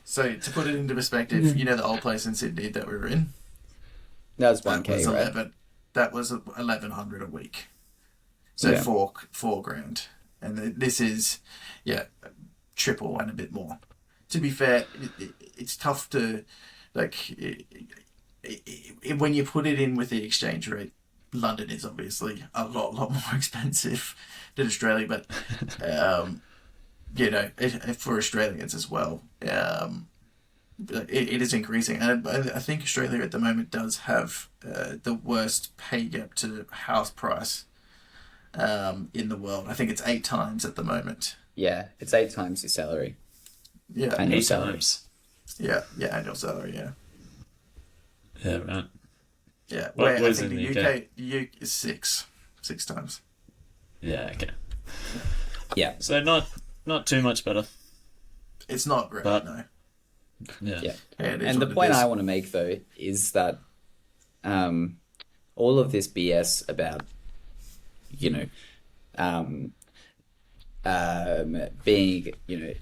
So to put it into perspective, you know the old place in Sydney that we were in? That was That 1k, was right? 11. That was 1,100 a week. So Yeah. four grand, and this is triple and a bit more. To be fair, it's tough to when you put it in with the exchange rate. London is obviously a lot more expensive than Australia, but for Australians as well, it is increasing, and I think Australia at the moment does have the worst pay gap to house price in the world. I think it's 8 times at the moment. Yeah, it's 8 times your salary. Yeah, And- 8 salary. times. yeah, annual salary. Yeah, Yeah, right. yeah. What Where I was think in the the UK is six times. Yeah, okay. Yeah, So not too much better. It's not great, But- no. Yeah. yeah. Yeah, it is And the what it point is. I want to make though is that all of this BS about being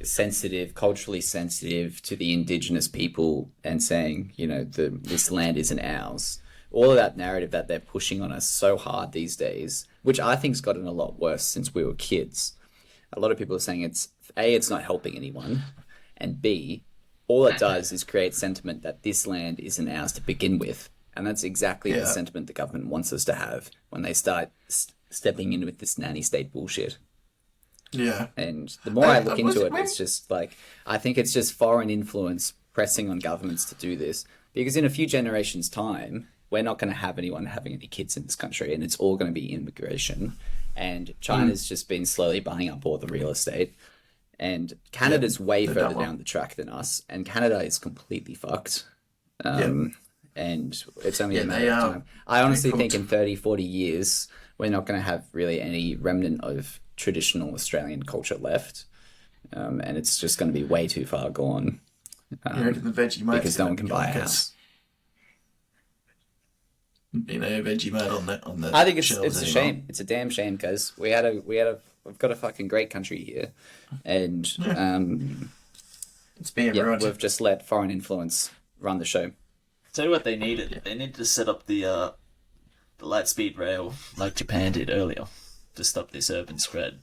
sensitive, culturally sensitive to the indigenous people, and saying this land isn't ours. All of that narrative that they're pushing on us so hard these days, which I think's gotten a lot worse since we were kids. A lot of people are saying it's not helping anyone, and B, all it does is create sentiment that this land isn't ours to begin with, And that's exactly the Yeah. sentiment the government wants us to have when they start stepping in with this nanny state bullshit. Yeah. And the more I look Was into it it, it's just like, I think it's just foreign influence pressing on governments to do this. Because in a few generations' time, we're not going to have anyone having any kids in this country, and it's all going to be immigration. And China's just been slowly buying up all the real estate. And Canada's way they're further that one. down the track than us, and Canada is completely fucked. And it's only a matter they of are time. I honestly pretty think in 30, 40 years, we're not going to have really any remnant of traditional Australian culture left. And it's just going to be way too far gone. You reckon the Vegemite Because no one can buy a house. Vegemite on the I think it's shelves a anymore. shame. It's a damn shame because we've got a fucking great country here, and It's being ruined. we've just let foreign influence run the show. Tell you what they needed. They needed to set up the light speed rail like Japan did earlier to stop this urban spread,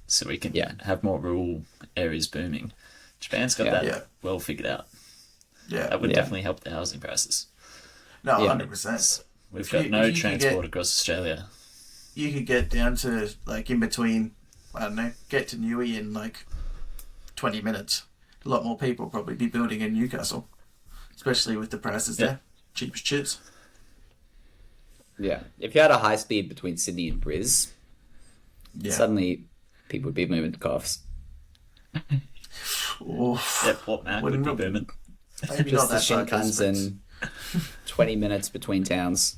so we can have more rural areas booming. Japan's got that well figured out. Yeah. That would definitely help the housing prices. No, Yeah. 100%. We've If got you- no if you could transport get- across Australia. You could get down to, like, in between, I don't know, get to Newey in, like, 20 minutes. A lot more people probably be building in Newcastle, especially with the prices there. Cheap as chips. Yeah, if you had a high speed between Sydney and Bris, Yeah. suddenly people would be moving to Coffs. Oof. Yeah, Port Mac would be Wouldn't- booming. Maybe Just not the that far, 'cause Shinkansen, 20 minutes between towns.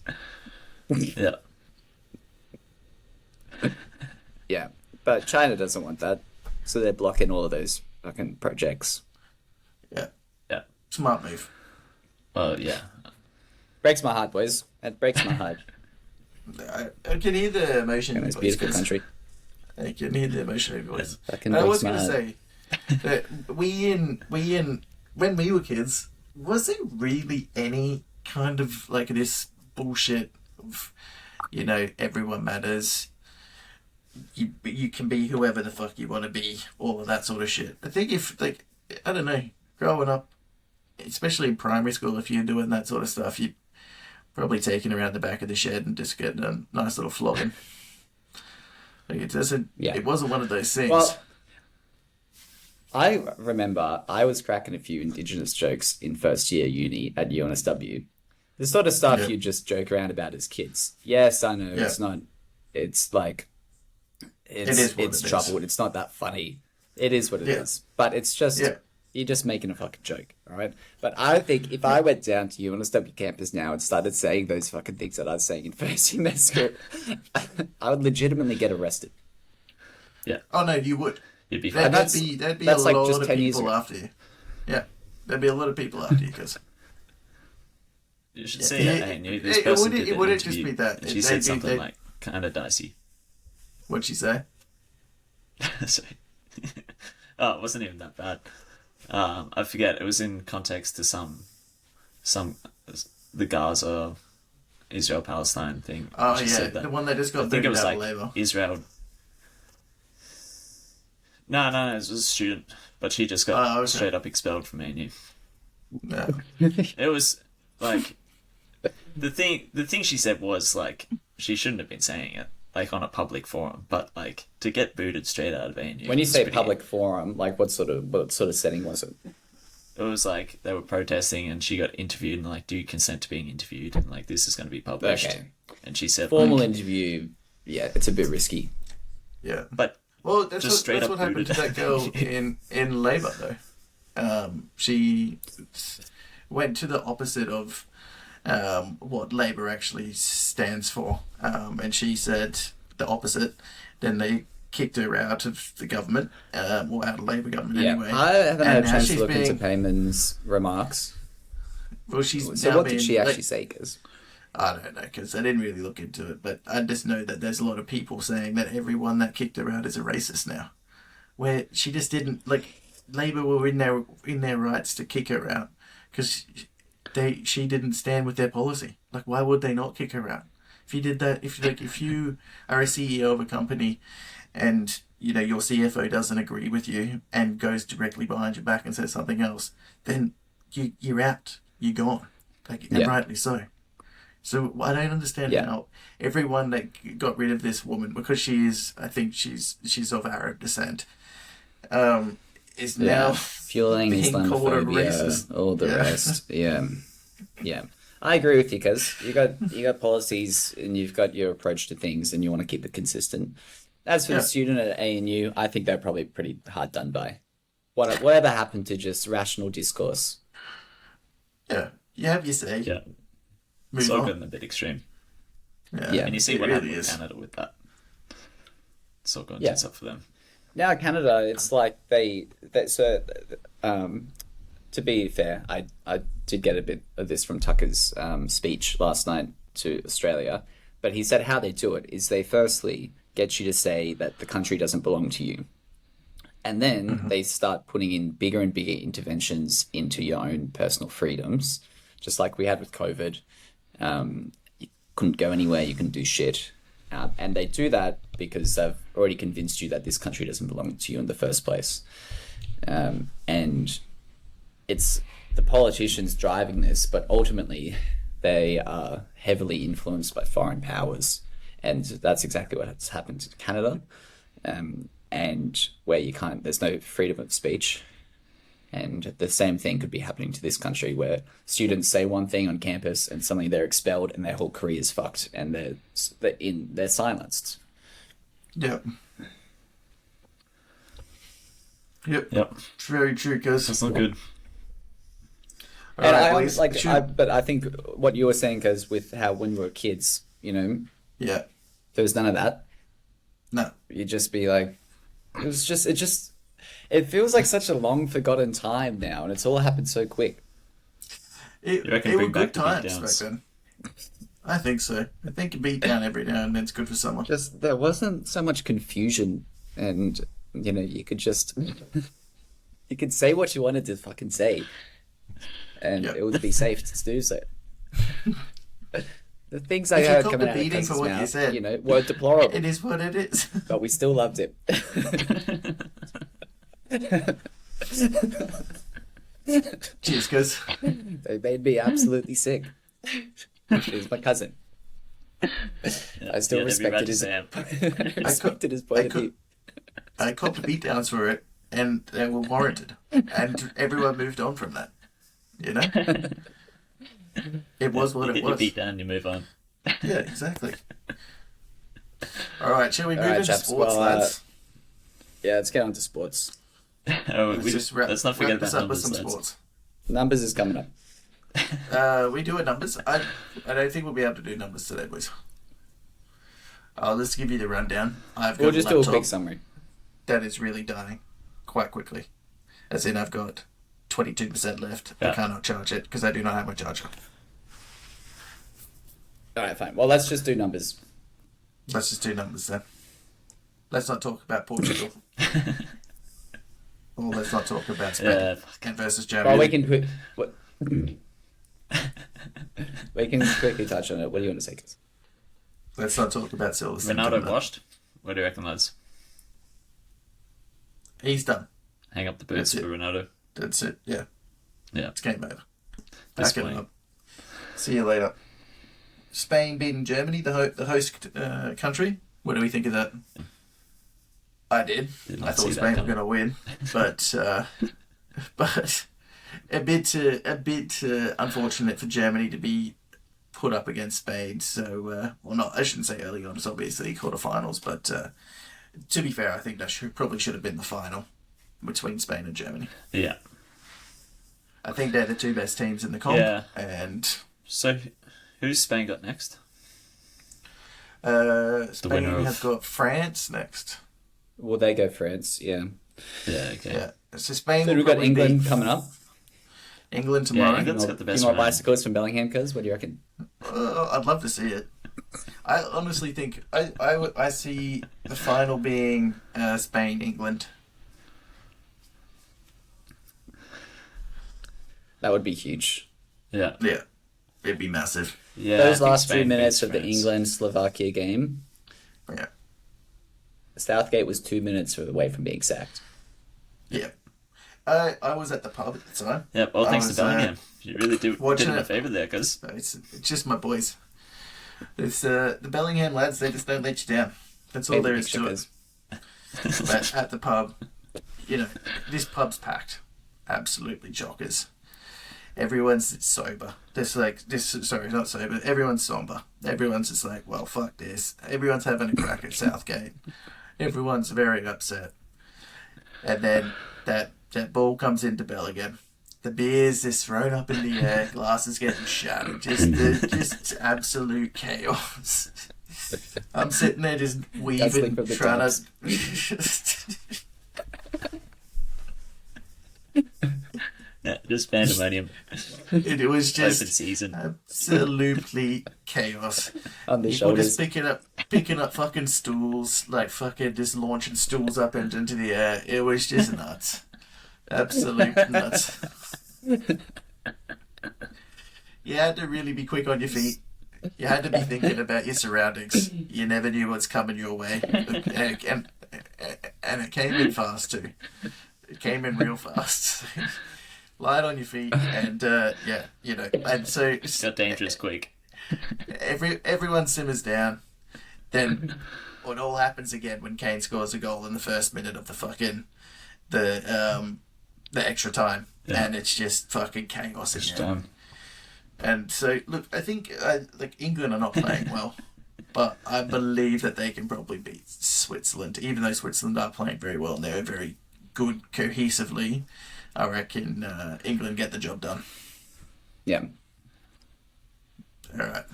Yeah. Yeah, but China doesn't want that, so they're blocking all of those fucking projects. Yeah. Yeah. Smart move. Well, yeah. Breaks my heart, boys. It breaks my heart. I can hear the emotion In in this your beautiful voice, country. I can hear the emotion in your voice. Fucking I was breaks my going to heart. say that when we were kids, was there really any kind of like this bullshit of, everyone matters, you can be whoever the fuck you want to be, all of that sort of shit. I think if, like, I don't know, growing up, especially in primary school, if you're doing that sort of stuff, you're probably taken around the back of the shed and just getting a nice little flogging. Like, it wasn't one of those things. Well, I remember I was cracking a few Indigenous jokes in first year uni at UNSW. The sort of stuff you just joke around about as kids. Yes, I know, it's not, it's like, it's troubled. It's not that funny. It is what it is. But it's just, you're just making a fucking joke, all right? But I think if I went down to UNSW campus now and started saying those fucking things that I was saying in first year med school, I would legitimately get arrested. Oh no, you would. You'd be There'd fine. be a that's like lot just of 10 years people ago. after you. Yeah, there'd be a lot of people after you because You should see it. Hey, knew this it person wouldn't- did it an wouldn't just interview, be that. and she They'd said be- something they'd- like kind of dicey. what'd she say? Sorry. Oh, it wasn't even that bad. I forget. It was in context to some the Gaza, Israel Palestine thing. Oh She yeah, said that. the one that just I got think it booted was out of like Labour. Israel. No, it was a student, but she just got okay. straight up expelled from ANU. No. It was like the thing she said was like she shouldn't have been saying it like on a public forum, but like to get booted straight out of ANU. When you was say pretty- public forum, like what sort of setting was it? it was like they were protesting and she got interviewed and like, do you consent to being interviewed? And like, this is going to be published. Okay. And she said, Formal like, interview, yeah, it's a bit risky. Yeah. but Well, that's Just straight that's up what happened to booted. that girl in Labour though. She went to the opposite of what Labour actually stands for, and she said the opposite. Then they kicked her out of the government, or out of Labour government Yeah, anyway. I haven't had a And now chance to she's look into being- Payman's remarks. Well, she's So now what did being, she actually like, say? Because I don't know, because I didn't really look into it, but I just know that there's a lot of people saying that everyone that kicked her out is a racist now. Where she just didn't, like, Labour were in their rights to kick her out because she didn't stand with their policy. Like, why would they not kick her out? If you did that, if you are a CEO of a company and your CFO doesn't agree with you and goes directly behind your back and says something else, then you're out. You're gone. Like, and Yeah. rightly so. So I don't understand Yeah. how everyone that got rid of this woman, because I think she's of Arab descent, is Yeah, now fueling being called a Islamophobia, racist. all the Yeah. rest. Yeah, yeah. I agree with you because you got policies and you've got your approach to things, and you want to keep it consistent. As for the Yeah. student at ANU, I think they're probably pretty hard done by. Whatever happened to just rational discourse? Yeah. You have your say. Yeah. Move It's all on. gotten a bit extreme. Yeah. And you see It what really happened with is. Canada with that. It's all gone Yeah. tits up for them. Now Canada, it's like so. To be fair, I did get a bit of this from Tucker's speech last night to Australia, but he said how they do it is they firstly get you to say that the country doesn't belong to you, and then they start putting in bigger and bigger interventions into your own personal freedoms, just like we had with COVID. You couldn't go anywhere, you couldn't do shit. And they do that because they've already convinced you that this country doesn't belong to you in the first place. And it's the politicians driving this, but ultimately they are heavily influenced by foreign powers. And that's exactly what has happened to Canada. And where there's no freedom of speech. And the same thing could be happening to this country where students say one thing on campus and suddenly they're expelled and their whole career is fucked and they're silenced. Yep. Yep. Yep. It's very true, guys. That's not good. And boys. but I think what you were saying, because with how when we were kids, Yeah. there was none of that. No. You'd just be like, it feels like such a long forgotten time now, and it's all happened so quick. You reckon It were bring back good the times beatdowns? back then. I think so. I think a beat down every now and then is good for someone. Just there wasn't so much confusion, and you could just you could say what you wanted to fucking say, and Yep. it would be safe to do so. The things I If you heard cop coming the out of beating Cuz's for what you mouth, said. were deplorable, It is what it is. but we still loved it. Cheers, guys. They made me absolutely sick. He was my cousin. I still respected his. I respected his point of view. I copped beat downs for it, and they were warranted. And everyone moved on from that. It was what it You was. beat down, you move on. Yeah, exactly. All right, shall we move right, into chaps. sports, Well, lads? Yeah, let's get on to sports. Let's not forget wrap this about up with numbers. some lads. sports. Numbers is coming up. We do a numbers. I don't think we'll be able to do numbers today, boys. Let's give you the rundown. I've got We'll just a do a laptop quick summary. that is really dying quite quickly. As in, I've got 22% left. I Yeah. cannot charge it because I do not have my charger. All right, fine. Well, let's just do numbers. Let's just do numbers then. Let's not talk about Portugal. Or let's not talk about Spain Yeah, and versus Well, Germany. we can we can quickly touch on it. What do you want to say, Cuz? Let's not talk about Silverstone. Ronaldo washed. What do you reckon, lads? He's done. Hang up the boots That's for it. Ronaldo. That's it. Yeah. Yeah. It's game over. This Back it point. up. See you later. Spain beating Germany, the host country. What do we think of that? I did. Did I not thought see that Spain were coming. going to win, but a bit unfortunate for Germany to be put up against Spain. So, I shouldn't say early on. It's obviously quarterfinals, but to be fair, I think that probably should have been the final between Spain and Germany. Yeah. I think they're the two best teams in the comp, Yeah. and So, who's Spain got next? Spain winner of- has got France next. Will they go France? Yeah. Yeah, okay. Yeah, so Spain. So will we've got probably England beat coming up. England tomorrow. England's got the best more man. bicycles from Bellingham, Cuz. What do you reckon? I'd love to see it. I honestly think I see the final being Spain England. That would be huge. Yeah. Yeah, it'd be massive. Yeah. Those I think last few Spain minutes beats of the France. England-Slovakia game, Yeah, Southgate was 2 minutes away from being sacked. yeah. I was at the pub at the time. Yeah, all I thanks to was, Bellingham. You really did watching him a it. favour there, because It's just my boys. It's the Bellingham lads. They just don't let you down. That's all Paint the there is picture, to it. guys. But at the pub, this pub's packed. Absolutely chockers. Everyone's sober. Sorry, not sober. Everyone's somber. Everyone's just like, well, fuck this. Everyone's having a crack at Southgate. Everyone's very upset. And then that ball comes into Bellingham. The beer's just thrown up in the air. Glasses getting shattered. Just absolute chaos. I'm sitting there just weaving, trying to. Yeah, just pandemonium. It was just Open season. absolutely chaos. On the People shoulders. just picking up fucking stools, like fucking just launching stools up into the air. It was just nuts. Absolute nuts. You had to really be quick on your feet. You had to be thinking about your surroundings. You never knew what's coming your way. And it came in fast too. It came in real fast. Light on your feet and and so It got dangerous quick. everyone simmers down. Then it all happens again when Kane scores a goal in the first minute of the extra time, and it's just fucking chaos again. And so look, I think England are not playing well, but I believe that they can probably beat Switzerland, even though Switzerland are playing very well and they're very good cohesively. I reckon England get the job done. Yeah. All right.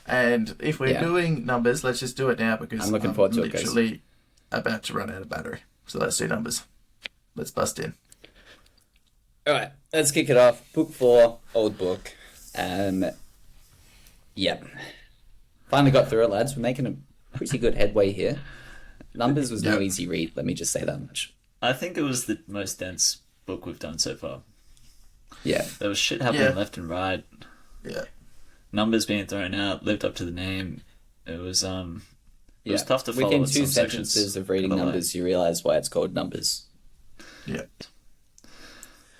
And if we're doing numbers, let's just do it now because I'm looking forward to it, guys. literally about to run out of battery. So let's do numbers. Let's bust in. All right, let's kick it off. Book 4, old book. Finally got through it, lads. We're making a pretty good headway here. Numbers was no easy read. Let me just say that much. I think it was the most dense book we've done so far. Yeah. There was shit happening left and right. Yeah. Numbers being thrown out, lived up to the name. It was tough to follow. Within in 2 some sentences sections of reading numbers, you realise why it's called numbers. Yeah.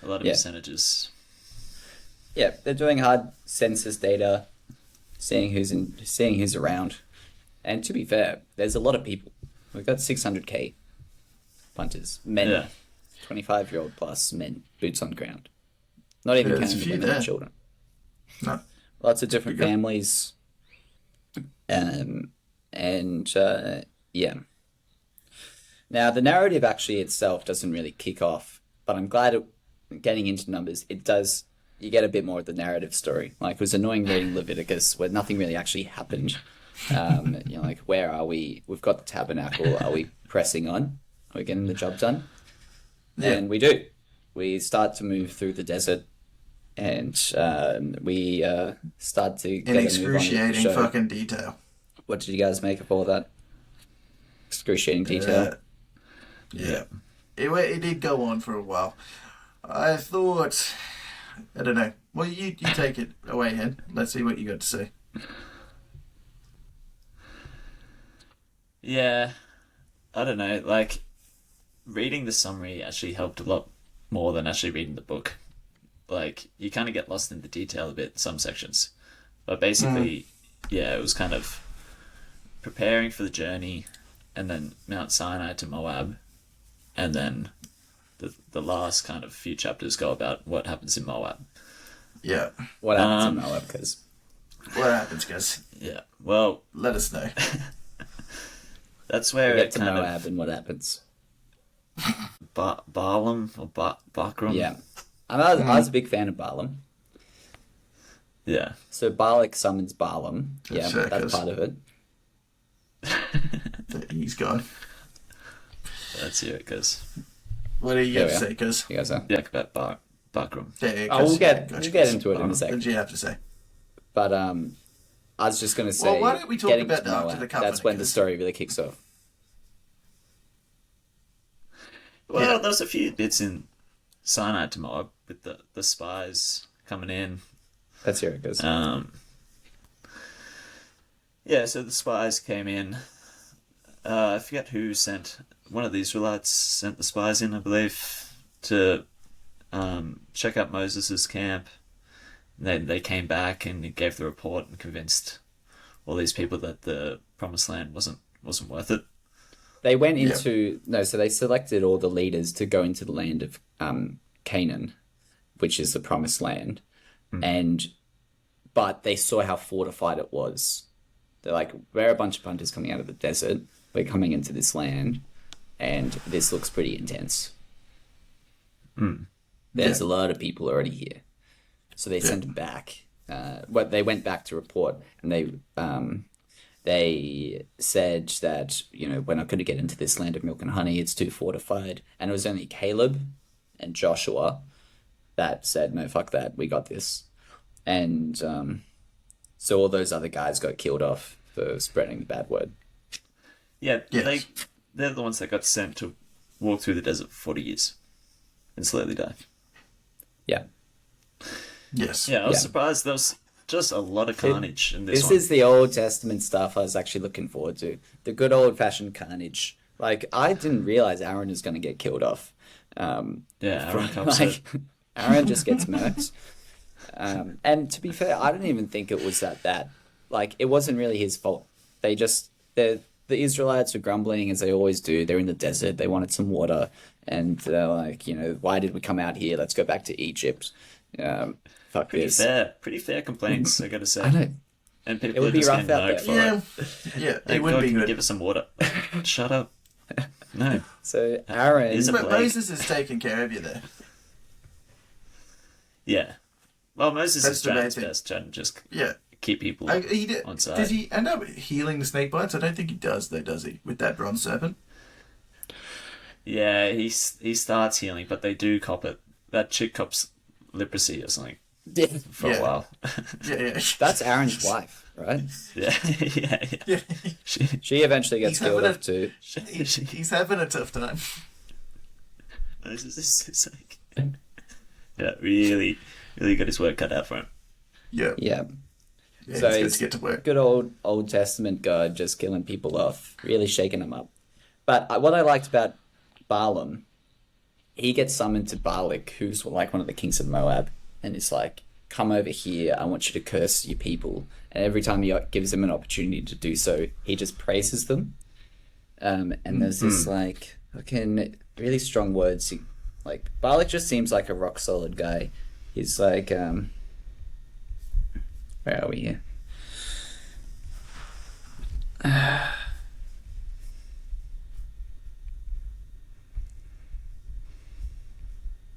A lot of percentages. Yeah, they're doing hard census data, seeing who's around. And to be fair, there's a lot of people. We've got 600k punters, men, 25-year-old plus men, boots on ground. Not even counting the women and children. No. Lots of different families. Now, the narrative actually itself doesn't really kick off, but I'm glad getting into numbers, it does. You get a bit more of the narrative story. Like, it was annoying reading Leviticus where nothing really actually happened. Like, where are we? We've got the tabernacle. Are we pressing on? Are we getting the job done? Yeah. And we do. We start to move through the desert, and we start to get in excruciating fucking detail. What did you guys make of all that? Excruciating detail. It did go on for a while. I thought, I don't know. Well, you take it away, Hen. Let's see what you got to say. Yeah, I don't know. Like, reading the summary actually helped a lot more than actually reading the book. Like, you kind of get lost in the detail a bit in some sections. But basically, it was kind of preparing for the journey, and then Mount Sinai to Moab, and then the last kind of few chapters go about what happens in Moab. Yeah. What happens in Moab, guys? What happens, guys? Yeah, well... Let us know. That's where we get to Moab and what happens. Balaam or Bakram? Yeah. I was a big fan of Balaam. Yeah. So Balak summons Balaam. That's part of it. He's gone. Let's hear it, cuz. What do you got to say, cuz? You guys are. Yeah, about Bakram. We'll get into it in a second. What did you have to say? But I was just going to say, why don't we talk about after the covenant? That's when the story really kicks off. Well, there's a few bits in Sinai to Moab with the spies coming in. Let's hear it, guys. So the spies came in. I forget who sent. One of the Israelites sent the spies in, I believe, to check out Moses' camp. They came back and gave the report and convinced all these people that the promised land wasn't worth it. They went into so they selected all the leaders to go into the land of Canaan, which is the promised land, but they saw how fortified it was. They're like, we're a bunch of hunters coming out of the desert. We're coming into this land, and this looks pretty intense. There's a lot of people already here, so they sent them back. They went back to report, and they said that, we're not going to get into this land of milk and honey. It's too fortified. And it was only Caleb and Joshua that said, no, fuck that. We got this. And so all those other guys got killed off for spreading the bad word. Yeah, they're the ones that got sent to walk through the desert for 40 years and slowly die. Yeah. Yes. Yeah, I was surprised there was just a lot of carnage in this one. This is the Old Testament stuff I was actually looking forward to. The good old-fashioned carnage. Like, I didn't realize Aaron was going to get killed off. Aaron comes in. Aaron just gets murked. And to be fair, I didn't even think it was that bad. Like, it wasn't really his fault. The Israelites were grumbling, as they always do. They're in the desert. They wanted some water. And they're like, why did we come out here? Let's go back to Egypt. Fuck this. Pretty fair complaints, I gotta say. I know. And people It would are be just rough getting out no there. for it. Yeah, Hey, it would God, be can you good. give us some water? Shut up. No. So Aaron... Is it- But plague. Moses is taking care of you there. Yeah. Well, Moses That's is the trying main his thing. best, trying to just Yeah. keep people On on side. Does he end up healing the snake bites? I don't think he does, though, does he? With that bronze serpent? Yeah, he starts healing, but they do cop it. That chick cops leprosy or something for a while. Yeah. That's Aaron's wife, right? yeah. Yeah. She eventually gets He's killed having off too. He's having a tough time. Moses is like, yeah, really, really got his work cut out for him. Yeah. Yeah. Yeah, So he's good it's to get to work. good Old Testament God just killing people off, really shaking them up. But what I liked about Balaam, he gets summoned to Balak, who's like one of the kings of Moab, and it's like, come over here, I want you to curse your people. And every time he gives them an opportunity to do so, he just praises them. And there's this like fucking really strong words. Like Balak just seems like a rock solid guy. He's like, where are we here?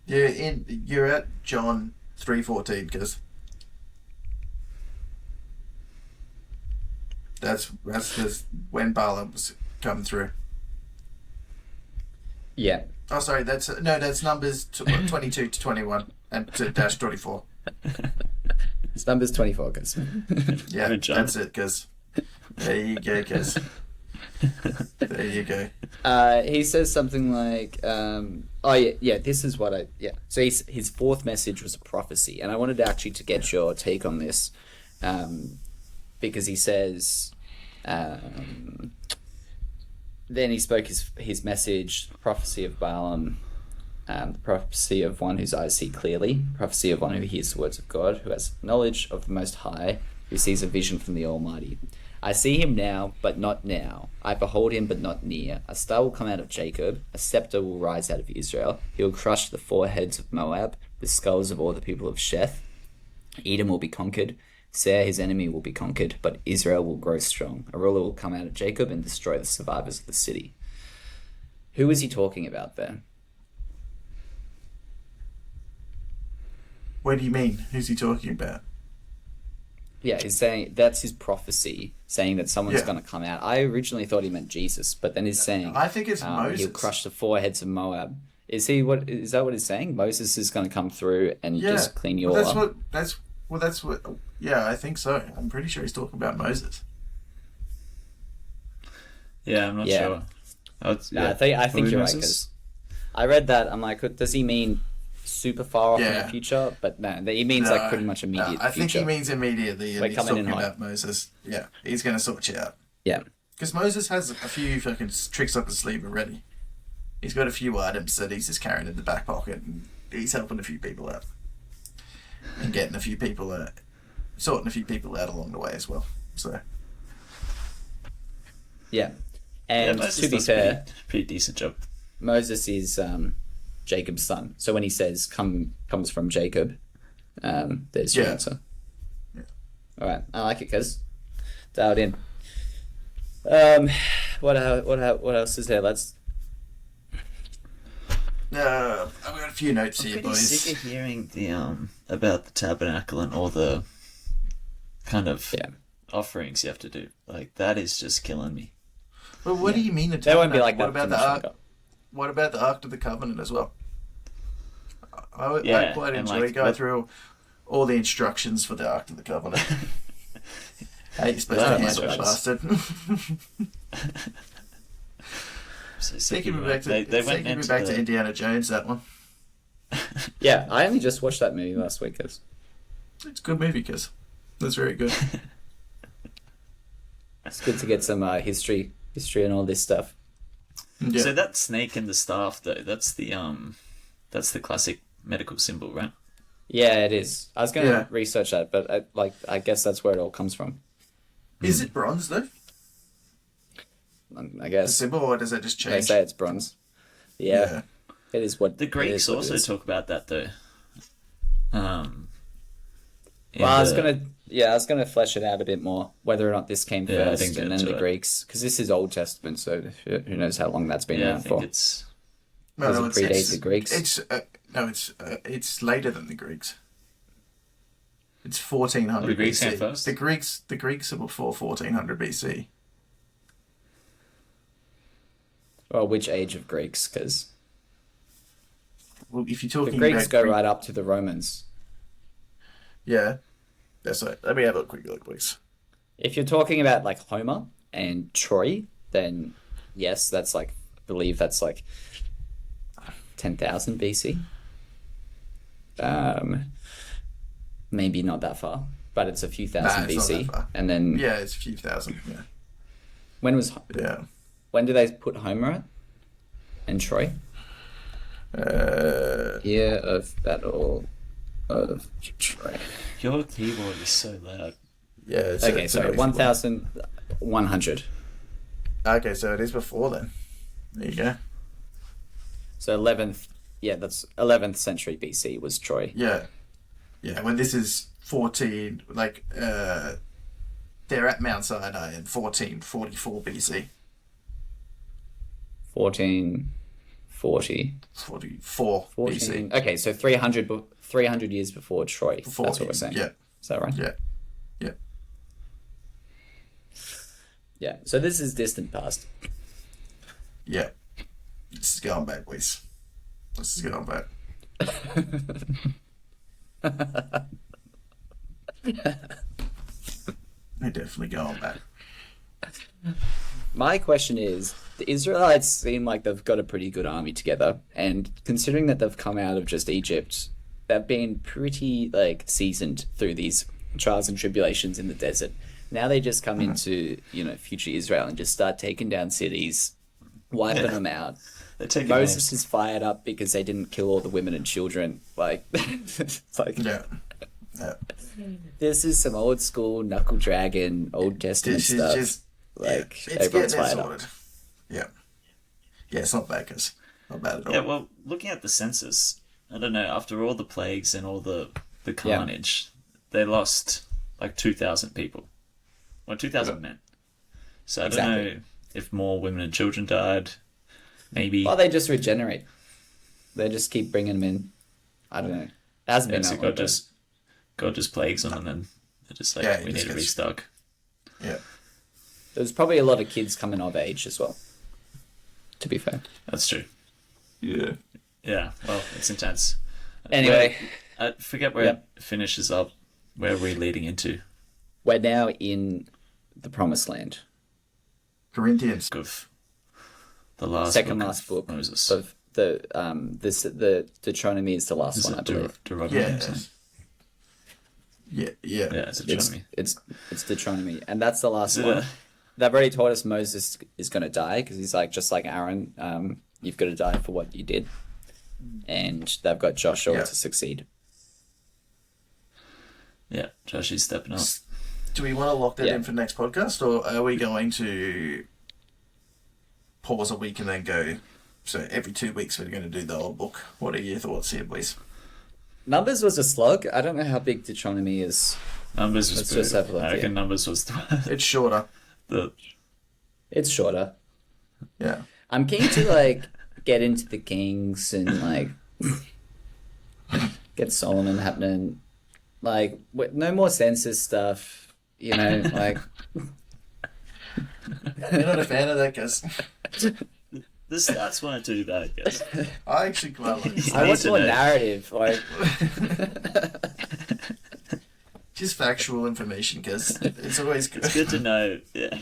Yeah, you're at John 3:14, because that's when Balaam was coming through. Yeah. Oh, sorry, that's Numbers 22 to 21 and to dash 24. It's Numbers 24, guys. Yeah, Good job. that's it, because there you go, guys. There you go. He says something like, this is what So his fourth message was a prophecy, and I wanted actually to get your take on this, because he says, then he spoke his message, prophecy of Balaam, the prophecy of one whose eyes see clearly, prophecy of one who hears the words of God, who has knowledge of the Most High, who sees a vision from the Almighty. I see him now, but not now. I behold him, but not near. A star will come out of Jacob. A scepter will rise out of Israel. He will crush the foreheads of Moab, the skulls of all the people of Sheth. Edom will be conquered. Seir, his enemy, will be conquered, but Israel will grow strong. A ruler will come out of Jacob and destroy the survivors of the city. Who is he talking about there? What do you mean? Who's he talking about? Yeah, he's saying that's his prophecy, saying that someone's going to come out. I originally thought he meant Jesus, but then he's saying I think it's Moses. he'll crush the foreheads of Moab. Is that what he's saying? Moses is going to come through and just clean you all up. That's what. Yeah, I think so. I'm pretty sure he's talking about Moses. Yeah, I'm not sure. I think you're right, because I read that. I'm like, does he mean super far off in the future? But no, he means like pretty much immediate I think future. he means immediately, and We're he's coming in talking hot. about Moses. Yeah, he's going to sort you out. Yeah. Because Moses has a few fucking tricks up his sleeve already. He's got a few items that he's just carrying in the back pocket, and he's helping a few people out. And getting a few people sorting a few people out along the way as well. So Yeah. Yeah, And Moses to be does fair, pretty decent job. Moses is Jacob's son. So when he says comes from Jacob, there's your Yeah. answer. Yeah. All right, I like it, cuz dialed in. What else is there? Let's. I've got a few notes I'm here, pretty boys. sick of hearing the about the tabernacle and all the kind of Yeah. offerings you have to do. Like that is just killing me. Well, what do you mean? There won't be like What that about too the much Ark? longer. What about the Ark of the Covenant as well? I Yeah, quite and, enjoy like, going what- through all the instructions for the Ark of the Covenant. How you supposed Yeah, to handle that instructions. bastard? So sick Taking of me it. back to They went taking me into back the- to Indiana Jones. That one. Yeah, I only just watched that movie last week, cuz. It's a good movie, cuz that's very good. It's good to get some history and all this stuff. Yeah. So that snake and the staff, though, that's the classic medical symbol, right? Yeah, it is. I was going to Yeah. research that, but I guess that's where it all comes from. Is it bronze though? I The guess symbol, or does that just they change? say it's bronze. Yeah, it is what The it Greeks is what it also is. talk about that, though. In Well, I was the- gonna flesh it out a bit more, whether or not this came Yeah, I first, didn't get and then into the it. Greeks, because this is Old Testament, so who knows how long that's been Yeah, I around think for? it's Does it predate the Greeks? It's later than the Greeks. It's 1400 The Greeks BC. came first? The Greeks are before 1400 BC. Well, which age of Greeks? Because Well, if you're the talking Greeks about go Greek- right up to the Romans. Yeah, that's right. Let me have a quick look, please. If you're talking about like Homer and Troy, then yes, that's like I believe that's like 10,000 BC. Maybe not that far, but it's a few thousand it's not BC. that far. And then Yeah, it's a few thousand. Yeah, yeah. when do they put Homer at? And Troy? Year of Battle of Troy. your keyboard is so loud. Yeah. It's Okay, it's sorry, amazing. 1,100. Okay, so it is before then. There you go. So 11th, yeah, that's 11th century BC was Troy. Yeah, yeah. When this is 14, they're at Mount Sinai in 1444 BC. 1440. 44 14. BC. Okay, so 300 years before Troy. Before That's what him, we're saying. yeah. Is that right? Yeah, yeah. Yeah. So this is distant past. Yeah. This is going back, boys. This is going back. They're definitely going back. My question is, the Israelites seem like they've got a pretty good army together, and considering that they've come out of just Egypt, they've been pretty like seasoned through these trials and tribulations in the desert. Now they just come into, future Israel and just start taking down cities, wiping them out. They're taking Moses names. is fired up because they didn't kill all the women and children. Like, it's like Yeah. Yeah. this is some old school knuckle dragon, Old Testament This is stuff. just Like, it's everyone's getting it fired up. sorted. Yeah. Yeah, it's not bad, cause not bad at all. Yeah, well, looking at the census, I don't know, after all the plagues and all the carnage, they lost like 2,000 people. Well, 2,000 men. So I don't Exactly. know if more women and children died. Maybe. Well, they just regenerate. They just keep bringing them in. I don't know. It hasn't Yeah, been so that long. God just plagues them, and then they're just like, Yeah, we he need just to gets- restock. Yeah. There's probably a lot of kids coming of age as well. To be fair. That's true. Yeah. Yeah, well, it's intense. Anyway, I forget where Yep. it finishes up. Where are we leading into? we're now in the Promised Land. Corinthians. Of the last Second book last of book Moses. of the Deuteronomy is the last Is one, I it believe. Deuteronomy? Yeah. or something? Yeah. Yeah, it's Deuteronomy. It's Deuteronomy, and that's the last Is it one. a- They've already told us Moses is going to die because he's like just like Aaron. You've got to die for what you did, and they've got Joshua Yeah. to succeed. Yeah, Josh is stepping up. Do we want to lock that Yeah. in for the next podcast, or are we going to pause a week and then go. So every 2 weeks we're going to do the whole book. What are your thoughts here, please? Numbers was a slog. I don't know how big Deuteronomy is. Numbers was Let's good. just have a look I reckon here. Numbers was It's shorter. It's shorter. Yeah. I'm keen to like get into the Kings and like get Solomon happening. Like no more census stuff. You know, like You're not a fan of that, guys. the stats weren't too bad, guys. I actually quite like it. I want to more know. narrative. Like Just factual information, because it's always good. It's good to know. Yeah.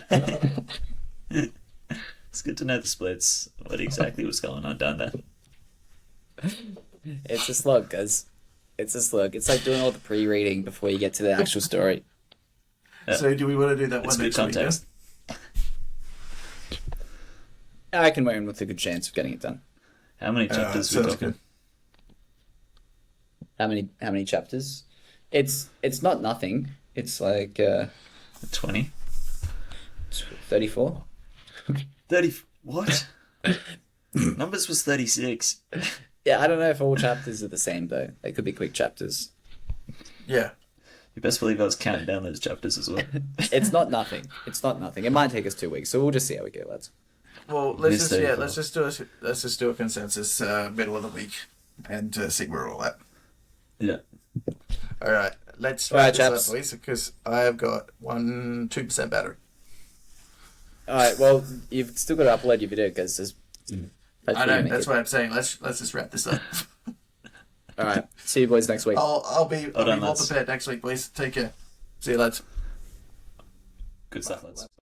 It's good to know the splits. What exactly was going on down there? it's a slug, guys. It's a slug. It's like doing all the pre-reading before you get to the actual story. So do we want to do that It's one good next week? Yeah? context. I can win with a good chance of getting it done. How many chapters we sounds talking? good. How many chapters? It's not nothing. It's like 20? 34. 30. What? Numbers was 36. Yeah, I don't know if all chapters are the same though. They could be quick chapters. Yeah. You best believe I was counting down those chapters as well. It's not nothing. It's not nothing. It might take us 2 weeks, so we'll just see how we go, lads. Well, Let's let's do a consensus middle of the week and see where we're all at. Yeah. All right, let's All right, wrap this chaps. up, please, because I have got 2% battery. All right. Well, you've still got to upload your video because there's. I know. That's why I'm saying let's just wrap this up. All right. See you boys next week. I'll be done, more lads. prepared next week, please. Take care. See you, lads. Good stuff, lads.